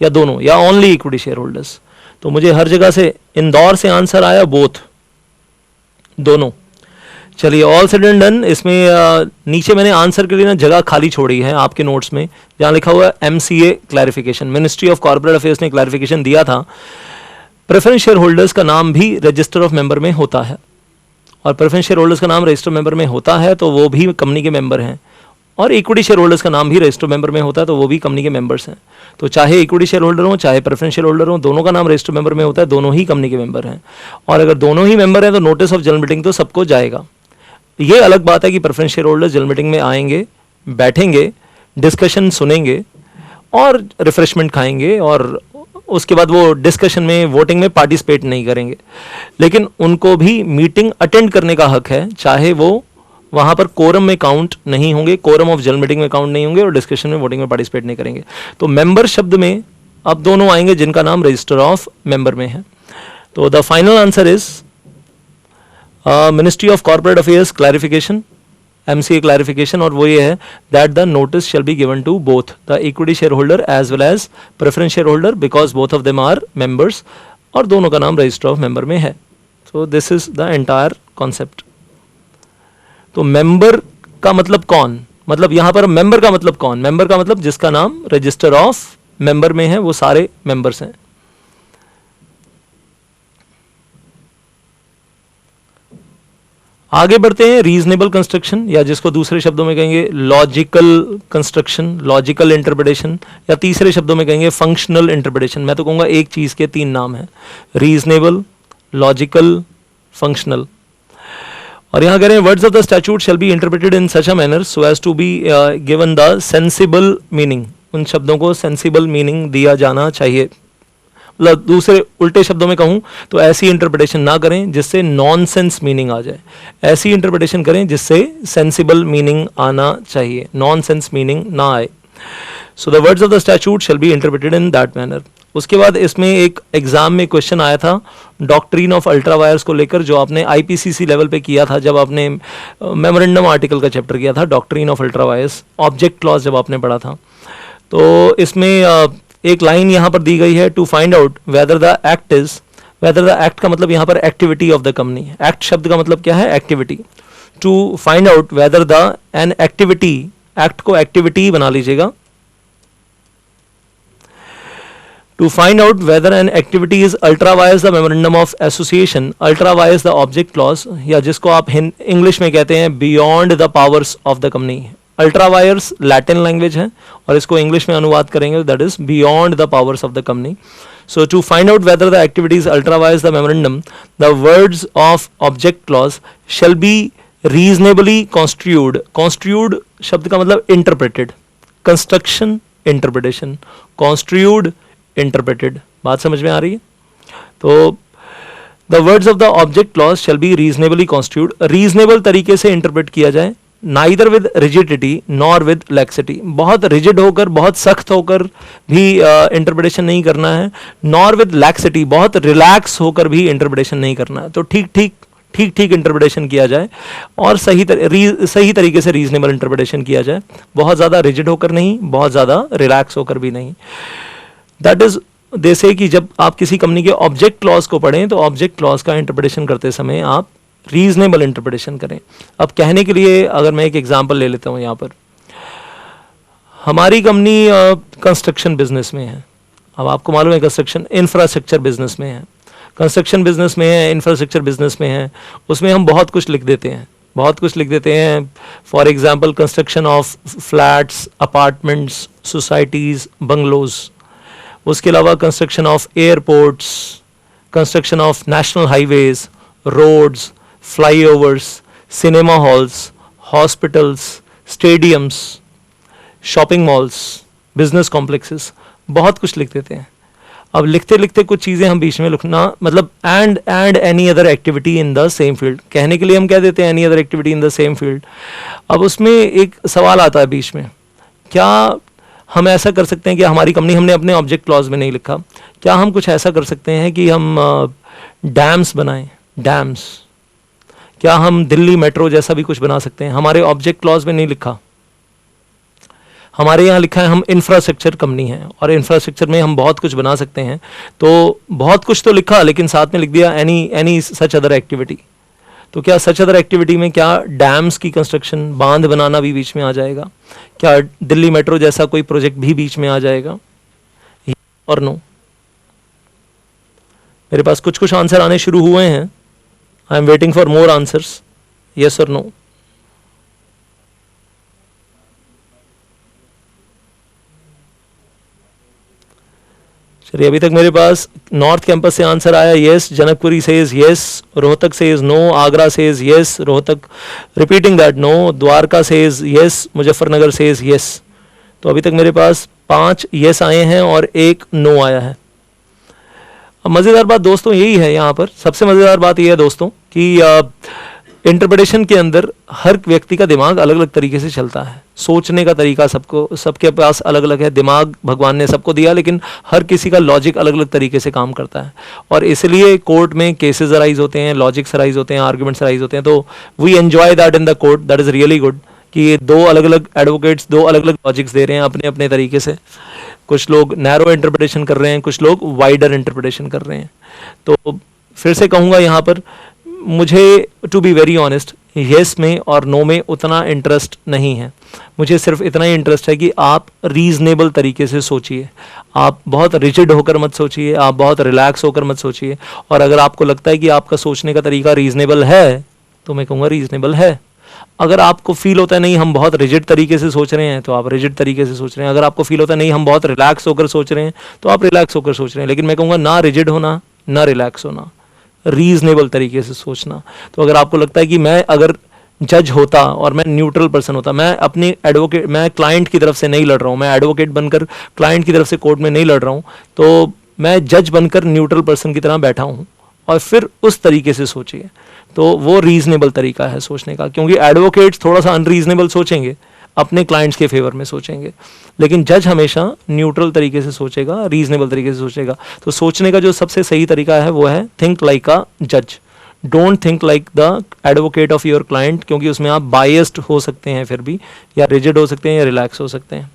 या दोनों, या ओनली इक्विटी शेयर होल्डर्स? तो मुझे हर जगह से, इंदौर से आंसर आया बोथ, दोनों। चलिए, ऑल सेड एंड डन। इसमें नीचे मैंने आंसर के लिए ना जगह खाली छोड़ी है आपके नोट्स में, जहाँ लिखा हुआ है MCA clarification. Ministry of corporate affairs ने क्लैरिफिकेशन दिया था, प्रेफरेंस शेयर होल्डर्स का नाम भी रजिस्टर ऑफ मेंबर में होता है, और प्रेफरेंस शेयर होल्डर्स का नाम रजिस्टर मेंबर में होता है तो वो भी कंपनी के मेंबर हैं। और इक्विटी शेयर होल्डर्स का नाम भी रजिस्टर मेंबर में होता है, तो वो भी कंपनी के मेंबर्स हैं। तो चाहे इक्विटी शेयर होल्डर हो चाहे प्रेफरेंस शेयर होल्डर हो, दोनों का नाम रजिस्टर मेंबर में होता है, दोनों ही कंपनी के मेंबर हैं। और अगर दोनों ही मेंबर हैं तो नोटिस ऑफ जनरल मीटिंग तो सबको जाएगा। ये अलग बात है कि preference share holder general meeting में आएंगे, बैठेंगे, डिस्कशन सुनेंगे और रिफ्रेशमेंट खाएंगे, और उसके बाद वो डिस्कशन में वोटिंग में पार्टिसिपेट नहीं करेंगे। लेकिन उनको भी मीटिंग अटेंड करने का हक है, चाहे वो वहाँ पर कोरम में काउंट नहीं होंगे, कोरम ऑफ जनरल मीटिंग में काउंट नहीं होंगे और डिस्कशन में वोटिंग में पार्टिसिपेट नहीं करेंगे। तो मेंबर शब्द में अब दोनों आएंगे जिनका नाम रजिस्टर ऑफ मेंबर में है। तो the final answer is ministry of corporate affairs clarification, MCA clarification, और वो ये है that the notice shall be given to both the equity share holder as well as preference share holder because both of them are members, और दोनों का नाम register of member में है। So this is the entire concept. तो member का मतलब कौन, मतलब यहां पर मेंबर का मतलब कौन, मेंबर का मतलब जिसका नाम रजिस्टर ऑफ मेंबर में है, वो सारे मेंबर्स हैं। आगे बढ़ते हैं, रीजनेबल कंस्ट्रक्शन, या जिसको दूसरे शब्दों में कहेंगे लॉजिकल कंस्ट्रक्शन, लॉजिकल इंटरप्रिटेशन, या तीसरे शब्दों में कहेंगे फंक्शनल इंटरप्रिटेशन। मैं तो कहूंगा एक चीज के तीन नाम हैं, रीजनेबल, लॉजिकल, फंक्शनल। और यहां कह रहे हैं words of the statute shall be interpreted in such a manner so as to be given the sensible meaning, उन शब्दों को सेंसिबल मीनिंग दिया जाना चाहिए। मतलब दूसरे उल्टे शब्दों में कहूं तो ऐसी इंटरप्रिटेशन ना करें जिससे नॉनसेंस मीनिंग आ जाए, ऐसी इंटरप्रिटेशन करें जिससे सेंसिबल मीनिंग आना चाहिए, नॉनसेंस मीनिंग ना आए। So the words of the statute shall be interpreted in that manner. उसके बाद इसमें एक एग्जाम में क्वेश्चन आया था डॉक्ट्रिन ऑफ अल्ट्रा वायर्स को लेकर, जो आपने IPCC लेवल पे किया था जब आपने मेमोरेंडम आर्टिकल का चैप्टर किया था, doctrine of ultra vires, object clause जब आपने पढ़ा था। तो इसमें एक लाइन यहाँ पर दी गई है, to find out whether the act is, whether the act का मतलब यहाँ पर activity of the company, act शब्द का मतलब क्या है, activity. To find out whether the an activity, act को एक्टिविटी बना लीजिएगा, to find out whether an activity is ultra vires the memorandum of association, ultra vires the object clause, या जिसको आप इंग्लिश में कहते हैं beyond the powers of the company। Ultra vires Latin language है और इसको इंग्लिश में अनुवाद करेंगे that is beyond the powers of the company. So to find out whether the activities ultra vires the memorandum, the words of object clause shall be reasonably construed, construed शब्द का मतलब interpreted, construction interpretation, construed interpreted, बात समझ में आ रही है। तो the words of the object clause shall be reasonably construed, reasonable तरीके से इंटरप्रेट किया जाए, neither with rigidity nor with laxity, बहुत रिजिड होकर बहुत सख्त होकर भी इंटरप्रिटेशन नहीं करना है, नॉर विद लैक्सिटी, बहुत रिलैक्स होकर भी इंटरप्रिटेशन नहीं करना है। तो ठीक ठीक इंटरप्रिटेशन किया जाए और सही तरीके से रीजनेबल इंटरप्रिटेशन किया जाए, बहुत ज़्यादा रिजिड होकर नहीं, बहुत ज़्यादा रिलैक्स होकर भी नहीं। दैट इज जैसे कि जब आप किसी कंपनी के ऑब्जेक्ट क्लॉज को पढ़ें तो ऑब्जेक्ट क्लॉज का इंटरप्रिटेशन करते समय आप रीजनेबल इंटरप्रिटेशन करें। अब कहने के लिए अगर मैं एक एग्जांपल ले लेता हूं, यहाँ पर हमारी कंपनी कंस्ट्रक्शन बिजनेस में है। अब आपको मालूम है कंस्ट्रक्शन इंफ्रास्ट्रक्चर बिजनेस में है, कंस्ट्रक्शन बिजनेस में है, इंफ्रास्ट्रक्चर बिजनेस में है, उसमें हम बहुत कुछ लिख देते हैं, बहुत कुछ लिख देते हैं। For example construction of flats, apartments, societies, bungalows, उसके अलावा construction of airports, construction of national highways, roads, flyovers, cinema halls, hospitals, stadiums, shopping malls, business complexes, बहुत कुछ लिख देते हैं। अब लिखते लिखते कुछ चीज़ें हम बीच में लिखना, मतलब and any other activity in the same field, कहने के लिए हम कह देते हैं any other activity in the same field. अब उसमें एक सवाल आता है बीच में, क्या हम ऐसा कर सकते हैं कि हमारी कंपनी, हमने अपने ऑब्जेक्ट क्लॉज में नहीं लिखा, क्या हम कुछ ऐसा कर सकते हैं कि हम डैम्स बनाएं, डैम्स, क्या हम दिल्ली मेट्रो जैसा भी कुछ बना सकते हैं? हमारे ऑब्जेक्ट क्लॉज में नहीं लिखा, हमारे यहाँ लिखा है हम इंफ्रास्ट्रक्चर कंपनी है और इंफ्रास्ट्रक्चर में हम बहुत कुछ बना सकते हैं। तो बहुत कुछ तो लिखा लेकिन साथ में लिख दिया एनी सच अदर एक्टिविटी। तो क्या सच अदर एक्टिविटी में क्या डैम्स की कंस्ट्रक्शन, बांध बनाना भी बीच में आ जाएगा? क्या दिल्ली मेट्रो जैसा कोई प्रोजेक्ट भी बीच में आ जाएगा और नो? मेरे पास कुछ कुछ आंसर आने शुरू हुए हैं, I am waiting for more answers, yes और नो। चलिए अभी तक मेरे पास नॉर्थ कैंपस से आंसर आया yes, Janakpuri says yes, Rohtak says no, Agra says yes, Rohtak repeating that no, Dwarka says yes, Muzaffarnagar says yes. तो अभी तक मेरे पास 5 यस आए हैं और 1 नो आया है। अब मज़ेदार बात दोस्तों यही है, यहाँ पर सबसे मज़ेदार बात यह है दोस्तों कि इंटरप्रिटेशन के अंदर हर व्यक्ति का दिमाग अलग अलग तरीके से चलता है, सोचने का तरीका सबके पास अलग अलग है। दिमाग भगवान ने सबको दिया, लेकिन हर किसी का लॉजिक अलग अलग तरीके से काम करता है, और इसलिए कोर्ट में केसेस अराइज होते हैं, लॉजिक्स अराइज होते हैं, आर्ग्यूमेंट्स अराइज होते हैं। तो we enjoy that in the court, that is really good कि दो अलग अलग एडवोकेट्स दो अलग अलग लॉजिक्स दे रहे हैं अपने अपने तरीके से। कुछ लोग नैरो इंटरप्रिटेशन कर रहे हैं, कुछ लोग वाइडर इंटरप्रिटेशन कर रहे हैं। तो फिर से कहूँगा यहाँ पर, मुझे to be very honest yes में और नो में उतना इंटरेस्ट नहीं है। मुझे सिर्फ इतना ही इंटरेस्ट है कि आप रीजनेबल तरीके से सोचिए, आप बहुत रिजिड होकर मत सोचिए, आप बहुत रिलैक्स होकर मत सोचिए। और अगर आपको लगता है कि आपका सोचने का तरीका रीजनेबल है तो मैं कहूँगा रीजनेबल है। अगर आपको फील होता है नहीं हम बहुत रिजिड तरीके से सोच रहे हैं तो आप रिजिड तरीके से सोच रहे हैं। अगर आपको फील होता है नहीं हम बहुत रिलैक्स होकर सोच रहे हैं तो आप रिलैक्स होकर सोच रहे हैं। लेकिन मैं कहूँगा ना रिजिड होना ना रिलैक्स होना, रीजनेबल तरीके से सोचना। तो अगर आपको लगता है कि मैं अगर जज होता और मैं न्यूट्रल पर्सन होता, मैं अपनी एडवोकेट, मैं क्लाइंट की तरफ से नहीं लड़ रहा हूँ, मैं एडवोकेट बनकर क्लाइंट की तरफ से कोर्ट में नहीं लड़ रहा हूँ, तो मैं जज बनकर न्यूट्रल पर्सन की तरह बैठा हूँ, और फिर उस तरीके से सोचिए। तो वो रीजनेबल तरीका है सोचने का, क्योंकि एडवोकेट्स थोड़ा सा अनरीजनेबल सोचेंगे, अपने क्लाइंट्स के फेवर में सोचेंगे, लेकिन जज हमेशा न्यूट्रल तरीके से सोचेगा, रीजनेबल तरीके से सोचेगा। तो सोचने का जो सबसे सही तरीका है वो है थिंक लाइक अ जज, don't think like the advocate of your client, क्योंकि उसमें आप बायस्ड हो सकते हैं फिर भी, या रिजिड हो सकते हैं या रिलैक्स हो सकते हैं।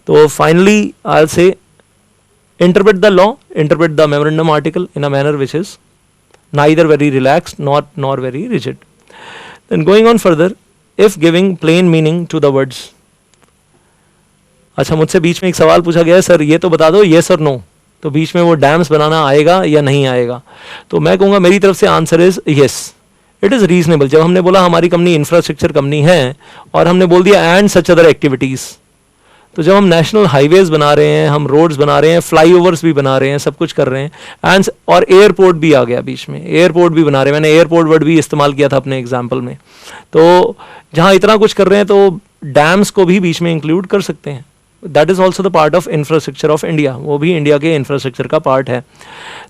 तो फाइनली आई विल से interpret the law, interpret the memorandum article in a manner which is neither very relaxed nor very rigid. Then going on further, if giving plain meaning to the words. अच्छा, मुझसे बीच में एक सवाल पूछा गया है, sir ये तो बता दो येस और नो, तो बीच में वो डैम्स बनाना आएगा या नहीं आएगा? तो मैं कहूँगा मेरी तरफ से answer is yes, it is reasonable. जब हमने बोला हमारी कंपनी इंफ्रास्ट्रक्चर कंपनी है और हमने बोल दिया एंड सच अदर एक्टिविटीज़, तो जब हम नेशनल हाईवेज बना रहे हैं, हम रोड्स बना रहे हैं, फ्लाईओवर्स भी बना रहे हैं, सब कुछ कर रहे हैं, एंड और एयरपोर्ट भी आ गया बीच में, एयरपोर्ट भी बना रहे हैं, मैंने एयरपोर्ट वर्ड भी इस्तेमाल किया था अपने एग्जाम्पल में। तो जहाँ इतना कुछ कर रहे हैं तो डैम्स को भी बीच में इंक्लूड कर सकते हैं। That is also the part of infrastructure of India, वो भी इंडिया के इंफ्रास्ट्रक्चर का पार्ट है।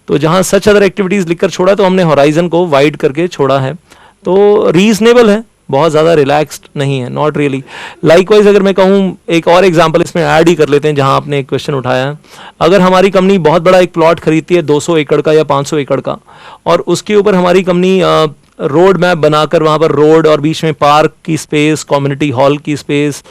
तो जहाँ सच अदर एक्टिविटीज़ लिखकर छोड़ा तो हमने हॉराइजन को वाइड करके छोड़ा है, तो रीजनेबल है, बहुत ज़्यादा रिलैक्स्ड नहीं है, नॉट रियली। लाइकवाइज अगर मैं कहूँ एक और एग्जांपल इसमें ऐड ही कर लेते हैं, जहाँ आपने एक क्वेश्चन उठाया है। अगर हमारी कंपनी बहुत बड़ा एक प्लॉट खरीदती है 200 एकड़ का या 500 एकड़ का, और उसके ऊपर हमारी कंपनी रोड मैप बनाकर वहाँ पर रोड और बीच में पार्क की स्पेस, कम्युनिटी हॉल की स्पेस,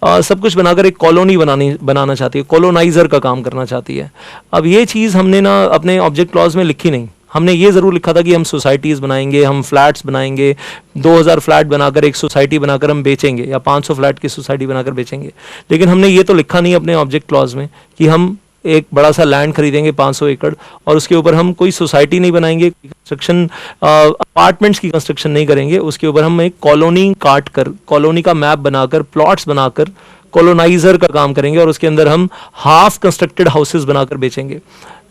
सब कुछ बनाकर एक कॉलोनी बनाना चाहती है, कॉलोनाइजर का काम करना चाहती है। अब ये चीज़ हमने ना अपने ऑब्जेक्ट क्लॉज में लिखी नहीं, हमने ये ज़रूर लिखा था कि हम सोसाइटीज़ बनाएंगे, हम फ्लैट्स बनाएंगे, 2000 फ्लैट बनाकर एक सोसाइटी बनाकर हम बेचेंगे, या 500 फ्लैट की सोसाइटी बनाकर बेचेंगे। लेकिन हमने ये तो लिखा नहीं अपने ऑब्जेक्ट क्लॉज में कि हम एक बड़ा सा लैंड खरीदेंगे 500 एकड़ और उसके ऊपर हम कोई सोसाइटी नहीं बनाएंगे, कंस्ट्रक्शन अपार्टमेंट्स की कंस्ट्रक्शन नहीं करेंगे, उसके ऊपर हम एक कॉलोनी काट कर, कॉलोनी का मैप बनाकर, प्लॉट्स बनाकर कॉलोनाइजर का काम करेंगे, और उसके अंदर हम हाफ कंस्ट्रक्टेड हाउसेस बनाकर बेचेंगे।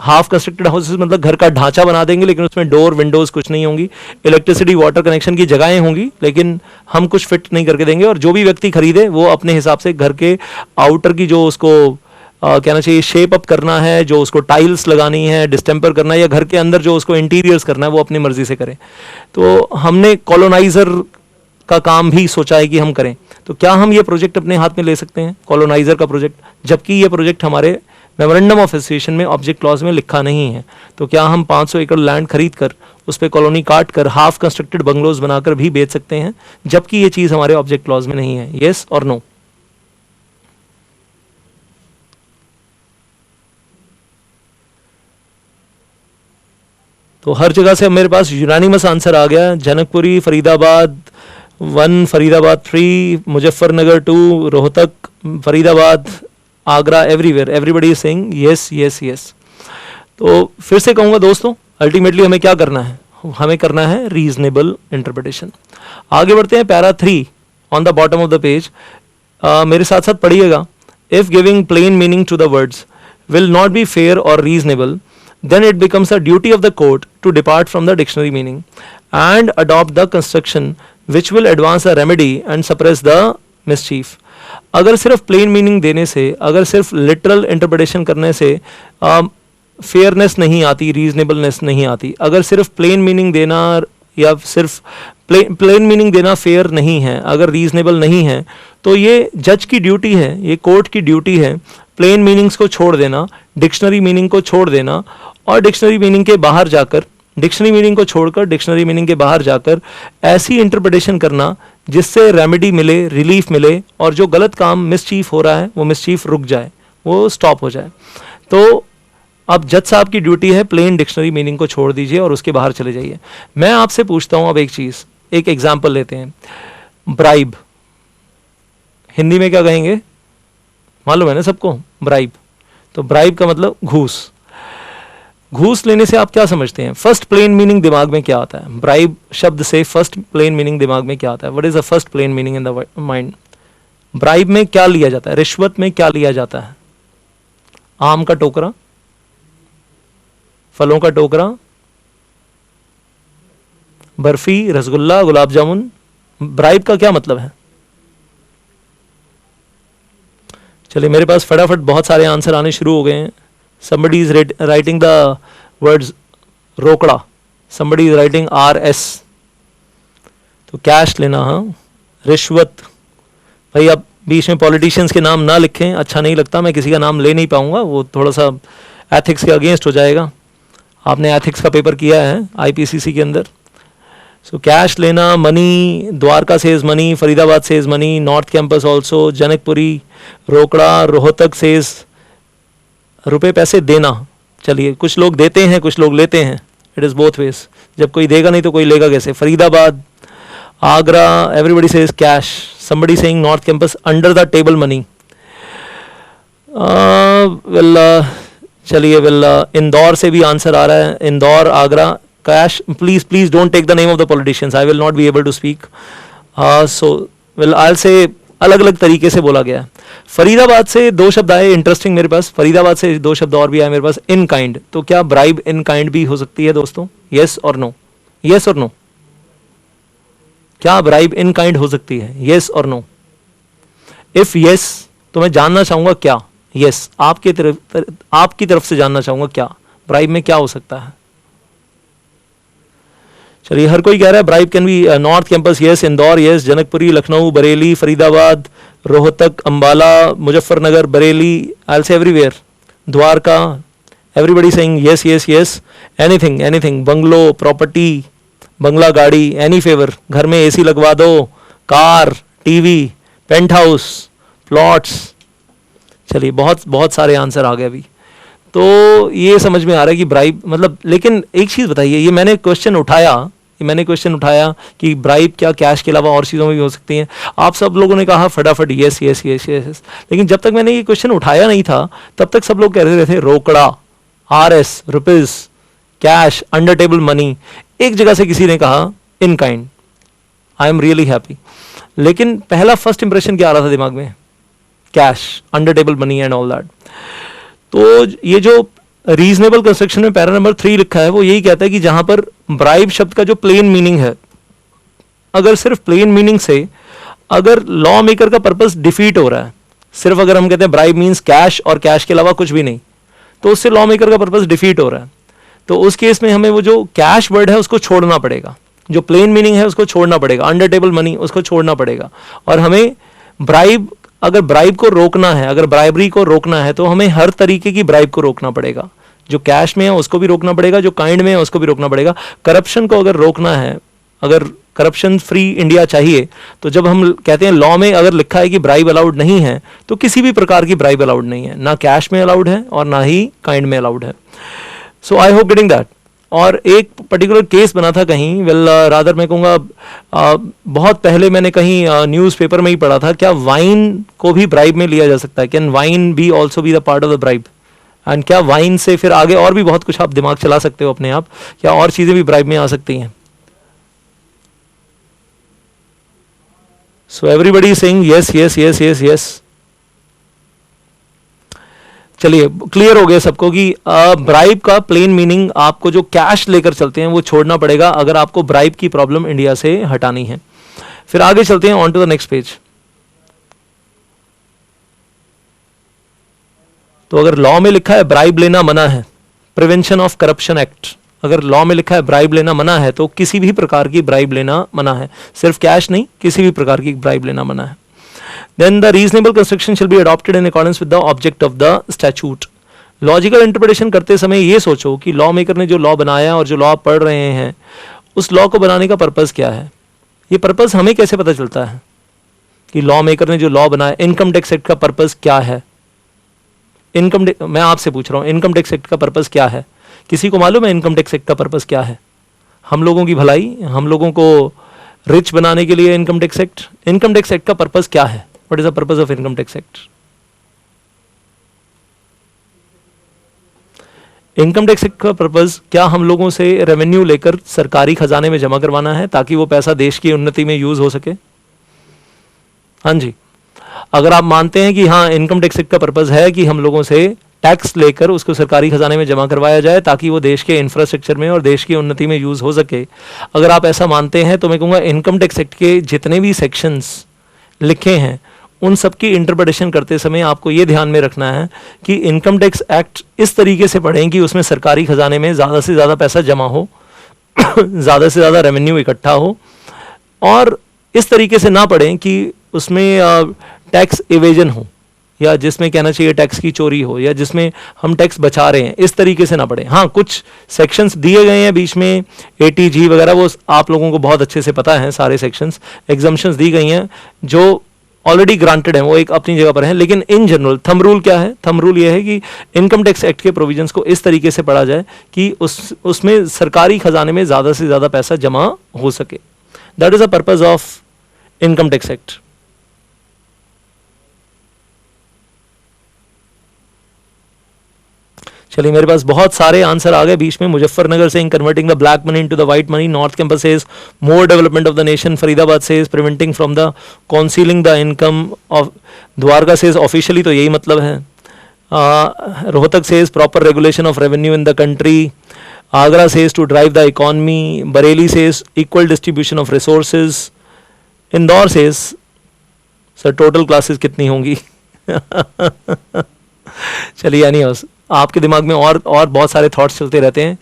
हाफ कंस्ट्रक्टेड हाउसेस मतलब घर का ढांचा बना देंगे, लेकिन उसमें डोर विंडोज कुछ नहीं होंगी, इलेक्ट्रिसिटी वाटर कनेक्शन की जगहें होंगी, लेकिन हम कुछ फिट नहीं करके देंगे। और जो भी व्यक्ति खरीदे वो अपने हिसाब से घर के आउटर की जो उसको कहना चाहिए शेप अप करना है, जो उसको टाइल्स लगानी है, डिस्टेम्पर करना है, या घर के अंदर जो उसको इंटीरियर्स करना है वो अपनी मर्जी से करें। तो हमने कॉलोनाइजर का काम भी सोचा है कि हम करें। तो क्या हम ये प्रोजेक्ट अपने हाथ में ले सकते हैं, कॉलोनाइजर का प्रोजेक्ट, जबकि ये प्रोजेक्ट हमारे मेमोरेंडम ऑफ एसोसिएशन में ऑब्जेक्ट क्लॉज में लिखा नहीं है? तो क्या हम 500 एकड़ लैंड खरीद कर उस पर कॉलोनी काट कर हाफ कंस्ट्रक्टेड बंगलोज बनाकर भी बेच सकते हैं, जबकि ये चीज़ हमारे ऑब्जेक्ट क्लॉज में नहीं है? येस और नो? तो हर जगह से मेरे पास यूनानिमस आंसर आ गया। Janakpuri, Faridabad 1, Faridabad 3, Muzaffarnagar 2, Rohtak, Faridabad, Agra, everywhere everybody is saying yes yes yes. तो फिर से कहूँगा दोस्तों, अल्टीमेटली हमें क्या करना है? हमें करना है रीजनेबल इंटरप्रिटेशन। आगे बढ़ते हैं, para 3 on the bottom of the page, मेरे साथ साथ पढ़िएगा। If giving plain meaning to the words, will not be fair or reasonable, then it becomes a duty of the court to depart from the dictionary meaning and adopt the construction which will advance the remedy and suppress the mischief. अगर सिर्फ plane meaning देने से, अगर सिर्फ literal interpretation करने से fairness नहीं आती, रीजनेबलनेस नहीं आती, अगर सिर्फ प्लेन मीनिंग देना या सिर्फ प्लेन मीनिंग देना फेयर नहीं है, अगर रीजनेबल नहीं है, तो ये जज की ड्यूटी है, ये कोर्ट की ड्यूटी है प्लेन मीनिंग्स को छोड़ देना, डिक्शनरी मीनिंग को छोड़ देना और डिक्शनरी मीनिंग के बाहर जाकर, डिक्शनरी मीनिंग को छोड़कर डिक्शनरी मीनिंग के बाहर जाकर ऐसी इंटरप्रिटेशन करना जिससे रेमेडी मिले, रिलीफ मिले और जो गलत काम मिसचीफ हो रहा है वो मिसचीफ रुक जाए, वो स्टॉप हो जाए. तो अब जज साहब की ड्यूटी है प्लेन डिक्शनरी मीनिंग को छोड़ दीजिए और उसके बाहर चले जाइए. मैं आपसे पूछता हूं अब एक चीज़, एक एग्जाम्पल लेते हैं. ब्राइब हिंदी में क्या कहेंगे मालूम है ना सबको? ब्राइब. तो ब्राइब का मतलब घूस. घूस लेने से आप क्या समझते हैं? फर्स्ट प्लेन मीनिंग दिमाग में क्या आता है? ब्राइब शब्द से फर्स्ट प्लेन मीनिंग दिमाग में क्या आता है? What is the first plain meaning in the mind? Bribe में क्या लिया जाता है? रिश्वत में क्या लिया जाता है? आम का टोकरा, फलों का टोकरा, बर्फी, रसगुल्ला, गुलाब जामुन. ब्राइब का क्या मतलब है? चलिए मेरे पास फटाफट बहुत सारे आंसर आने शुरू हो गए हैं. somebody is writing the words रोकड़ा, somebody is writing RS. तो कैश लेना, हाँ, रिश्वत. भाई अब बीच में पॉलिटिशियंस के नाम ना लिखें, अच्छा नहीं लगता, मैं किसी का नाम ले नहीं पाऊंगा, वो थोड़ा सा एथिक्स के अगेंस्ट हो जाएगा. आपने एथिक्स का पेपर किया है IPCC के अंदर. सो कैश लेना, money, Dwarka says money, Faridabad says money, north campus also, Janakpuri, रोकड़ा, रोहतक सेज रुपए पैसे देना. चलिए कुछ लोग देते हैं, कुछ लोग लेते हैं, इट इज़ बोथ वेज. जब कोई देगा नहीं तो कोई लेगा कैसे? Faridabad, Agra, everybody says cash. Somebody saying north campus under the table money. चलिए इंदौर से भी आंसर आ रहा है, Indore, Agra, cash. Please don't take the name of the politicians, I will not be able to speak. So I will say अलग अलग तरीके से बोला गया है. फरीदाबाद से दो शब्द आए इंटरेस्टिंग मेरे पास, फरीदाबाद से दो शब्द और भी आए मेरे पास. इन काइंड, तो क्या ब्राइब इन काइंड भी हो सकती है दोस्तों? यस और नो? यस और नो? क्या ब्राइब इन काइंड हो सकती है? यस और नो? इफ यस तो मैं जानना चाहूंगा क्या. यस आपकी तरफ से जानना चाहूंगा क्या ब्राइब में क्या हो सकता है. चलिए हर कोई कह रहा है bribe can be north campus yes, Indore yes, Janakpuri, Lucknow, Bareilly, Faridabad, Rohtak, Ambala, Muzaffarnagar, Bareilly, I will say everywhere, Dwarka, everybody saying yes yes yes. Anything anything, bungalow, property, बंगला, गाड़ी, एनी फेवर, घर में AC लगवा दो, car, TV, paint house, plots. चलिए बहुत सारे आंसर आ गए अभी. तो ये समझ में आ रहा है कि ब्राइब मतलब, लेकिन एक चीज़ बताइए, ये मैंने क्वेश्चन उठाया कि ब्राइब क्या कैश के अलावा और चीज़ों में भी हो सकती हैं. आप सब लोगों ने कहा फटाफट यस यस यस यस, लेकिन जब तक मैंने ये क्वेश्चन उठाया नहीं था तब तक सब लोग कह रहे थे रोकड़ा, RS, rupees, cash, under table money. एक जगह से किसी ने कहा in kind. I am really happy. लेकिन पहला फर्स्ट इंप्रेशन क्या आ रहा था दिमाग में? Cash, under table money and all that. तो ये जो रीजनेबल कंस्ट्रक्शन में पैरा नंबर 3 लिखा है वो यही कहता है कि जहां पर ब्राइब शब्द का जो प्लेन मीनिंग है, अगर सिर्फ प्लेन मीनिंग से अगर लॉ मेकर का पर्पस डिफीट हो रहा है, सिर्फ अगर हम कहते हैं ब्राइब मीन्स कैश और कैश के अलावा कुछ भी नहीं, तो उससे लॉ मेकर का पर्पस डिफीट हो रहा है. तो उस केस में हमें वो जो कैश वर्ड है उसको छोड़ना पड़ेगा, जो प्लेन मीनिंग है उसको छोड़ना पड़ेगा, अंडर टेबल मनी उसको छोड़ना पड़ेगा. और हमें ब्राइब, अगर ब्राइब को रोकना है, अगर ब्राइबरी को रोकना है तो हमें हर तरीके की ब्राइब को रोकना पड़ेगा. जो कैश में है उसको भी रोकना पड़ेगा, जो काइंड में है उसको भी रोकना पड़ेगा. करप्शन को अगर रोकना है, अगर करप्शन फ्री इंडिया चाहिए, तो जब हम कहते हैं लॉ में अगर लिखा है कि ब्राइब अलाउड नहीं है, तो किसी भी प्रकार की ब्राइब अलाउड नहीं है, ना कैश में अलाउड है और ना ही काइंड में अलाउड है. सो आई होप गेटिंग दैट. और एक पर्टिकुलर केस बना था कहीं, रादर मैं कहूँगा बहुत पहले मैंने कहीं न्यूज़पेपर में ही पढ़ा था, क्या वाइन को भी ब्राइब में लिया जा सकता है? Can wine be also be the part of the bribe? And क्या वाइन से फिर आगे और भी बहुत कुछ आप दिमाग चला सकते हो अपने आप, क्या और चीज़ें भी ब्राइब में आ सकती हैं? So everybody is saying yes yes yes yes yes. चलिए क्लियर हो गया सबको कि ब्राइब का प्लेन मीनिंग आपको जो कैश लेकर चलते हैं वो छोड़ना पड़ेगा अगर आपको ब्राइब की प्रॉब्लम इंडिया से हटानी है। फिर आगे चलते हैं on to the next page. तो अगर लॉ में लिखा है ब्राइब लेना मना है, प्रिवेंशन ऑफ करप्शन एक्ट, अगर लॉ में लिखा है ब्राइब लेना मना है तो किसी भी प्रकार की ब्राइब लेना मना है, सिर्फ कैश नहीं, किसी भी प्रकार की ब्राइब लेना मना है। Then the reasonable construction shall be adopted in accordance with the object of the statute. Logical interpretation करते समय ये सोचो कि लॉ मेकर ने जो लॉ बनाया और जो लॉ पढ़ रहे हैं उस लॉ को बनाने का पर्पस क्या है। ये पर्पस हमें कैसे पता चलता है कि लॉ मेकर ने जो लॉ बनाया, इनकम टैक्स एक्ट का पर्पस क्या है। मैं आपसे पूछ रहा हूँ इनकम टैक्स एक्ट का पर्पस क्या है, किसी को मालूम है इनकम टैक्स एक्ट का पर्पस क्या है? हम लोगों की भलाई, हम लोगों को रिच बनाने के लिए इनकम टैक्स एक्ट का पर्पस क्या है? What is the purpose of income tax act? Income tax act का पर्पस क्या हम लोगों से रेवेन्यू लेकर सरकारी खजाने में जमा करवाना है ताकि वो पैसा देश की उन्नति में यूज हो सके? हाँ जी, अगर आप मानते हैं कि हाँ इनकम टैक्स एक्ट का पर्पस है कि हम लोगों से टैक्स लेकर उसको सरकारी खजाने में जमा करवाया जाए ताकि वो देश के इंफ्रास्ट्रक्चर में और देश की उन्नति में यूज हो सके, अगर आप ऐसा मानते हैं तो मैं कहूँगा इनकम टैक्स एक्ट के जितने भी सेक्शंस लिखे हैं उन सब की इंटरप्रिटेशन करते समय आपको ये ध्यान में रखना है कि इनकम टैक्स एक्ट इस तरीके से पढ़ें कि उसमें सरकारी खजाने में ज़्यादा से ज़्यादा पैसा जमा हो ज़्यादा से ज़्यादा रेवेन्यू इकट्ठा हो, और इस तरीके से ना पढ़ें कि उसमें टैक्स इवेजन हो या जिसमें कहना चाहिए टैक्स की चोरी हो या जिसमें हम टैक्स बचा रहे हैं, इस तरीके से ना पढ़ें। हाँ, कुछ सेक्शंस दिए गए हैं बीच में ATG वगैरह, वो आप लोगों को बहुत अच्छे से पता है, सारे सेक्शंस एग्जम्पशंस दी गई हैं जो ऑलरेडी ग्रांटेड है, वो एक अपनी जगह पर है। लेकिन इन जनरल थंब रूल क्या है? थंब रूल ये है कि इनकम टैक्स एक्ट के प्रोविजंस को इस तरीके से पढ़ा जाए कि उसमें सरकारी खजाने में ज़्यादा से ज़्यादा पैसा जमा हो सके। That is the purpose of income tax act. चलिए, मेरे पास बहुत सारे आंसर आ गए बीच में। मुजफ्फरनगर से converting the black money into the white money, north campus says more development of the nation, Faridabad says preventing from the concealing the income of, Dwarka says officially तो यही मतलब है, Rohtak says proper regulation of revenue in the country, Agra says to drive the economy, Bareilly says equal distribution of resources, Indore says sir total classes कितनी होंगी चलिए, यानी आपके दिमाग में और बहुत सारे थॉट्स चलते रहते हैं।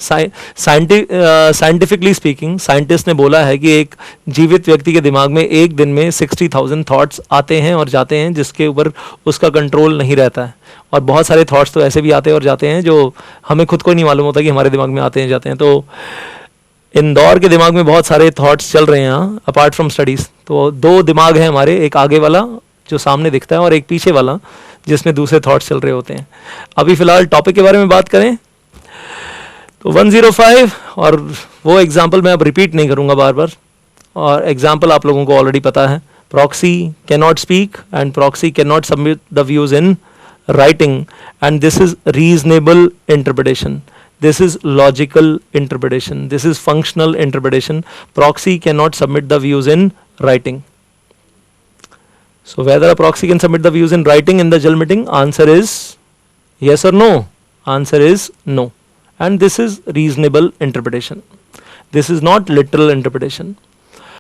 साइंटिफिकली स्पीकिंग, साइंटिस्ट ने बोला है कि एक जीवित व्यक्ति के दिमाग में एक दिन में 60,000 थॉट्स आते हैं और जाते हैं जिसके ऊपर उसका कंट्रोल नहीं रहता है, और बहुत सारे थॉट्स तो ऐसे भी आते और जाते हैं जो हमें खुद को नहीं मालूम होता कि हमारे दिमाग में आते हैं जाते हैं। तो इंदौर के दिमाग में बहुत सारे थॉट्स चल रहे हैं अपार्ट फ्रॉम स्टडीज़। तो दो दिमाग हैं हमारे, एक आगे वाला जो सामने दिखता है और एक पीछे वाला जिसमें दूसरे थॉट्स चल रहे होते हैं। अभी फिलहाल टॉपिक के बारे में बात करें तो 105, और वो एग्जाम्पल मैं अब रिपीट नहीं करूंगा बार बार, और एग्जाम्पल आप लोगों को ऑलरेडी पता है। Proxy can not speak and proxy can not submit the views in writing, and this is reasonable interpretation, this is logical interpretation, this is functional interpretation. Proxy cannot submit the views in writing. So whether a proxy can submit the views in writing in the general meeting, answer is yes or no. Answer is no, and this is reasonable interpretation. This is not literal interpretation.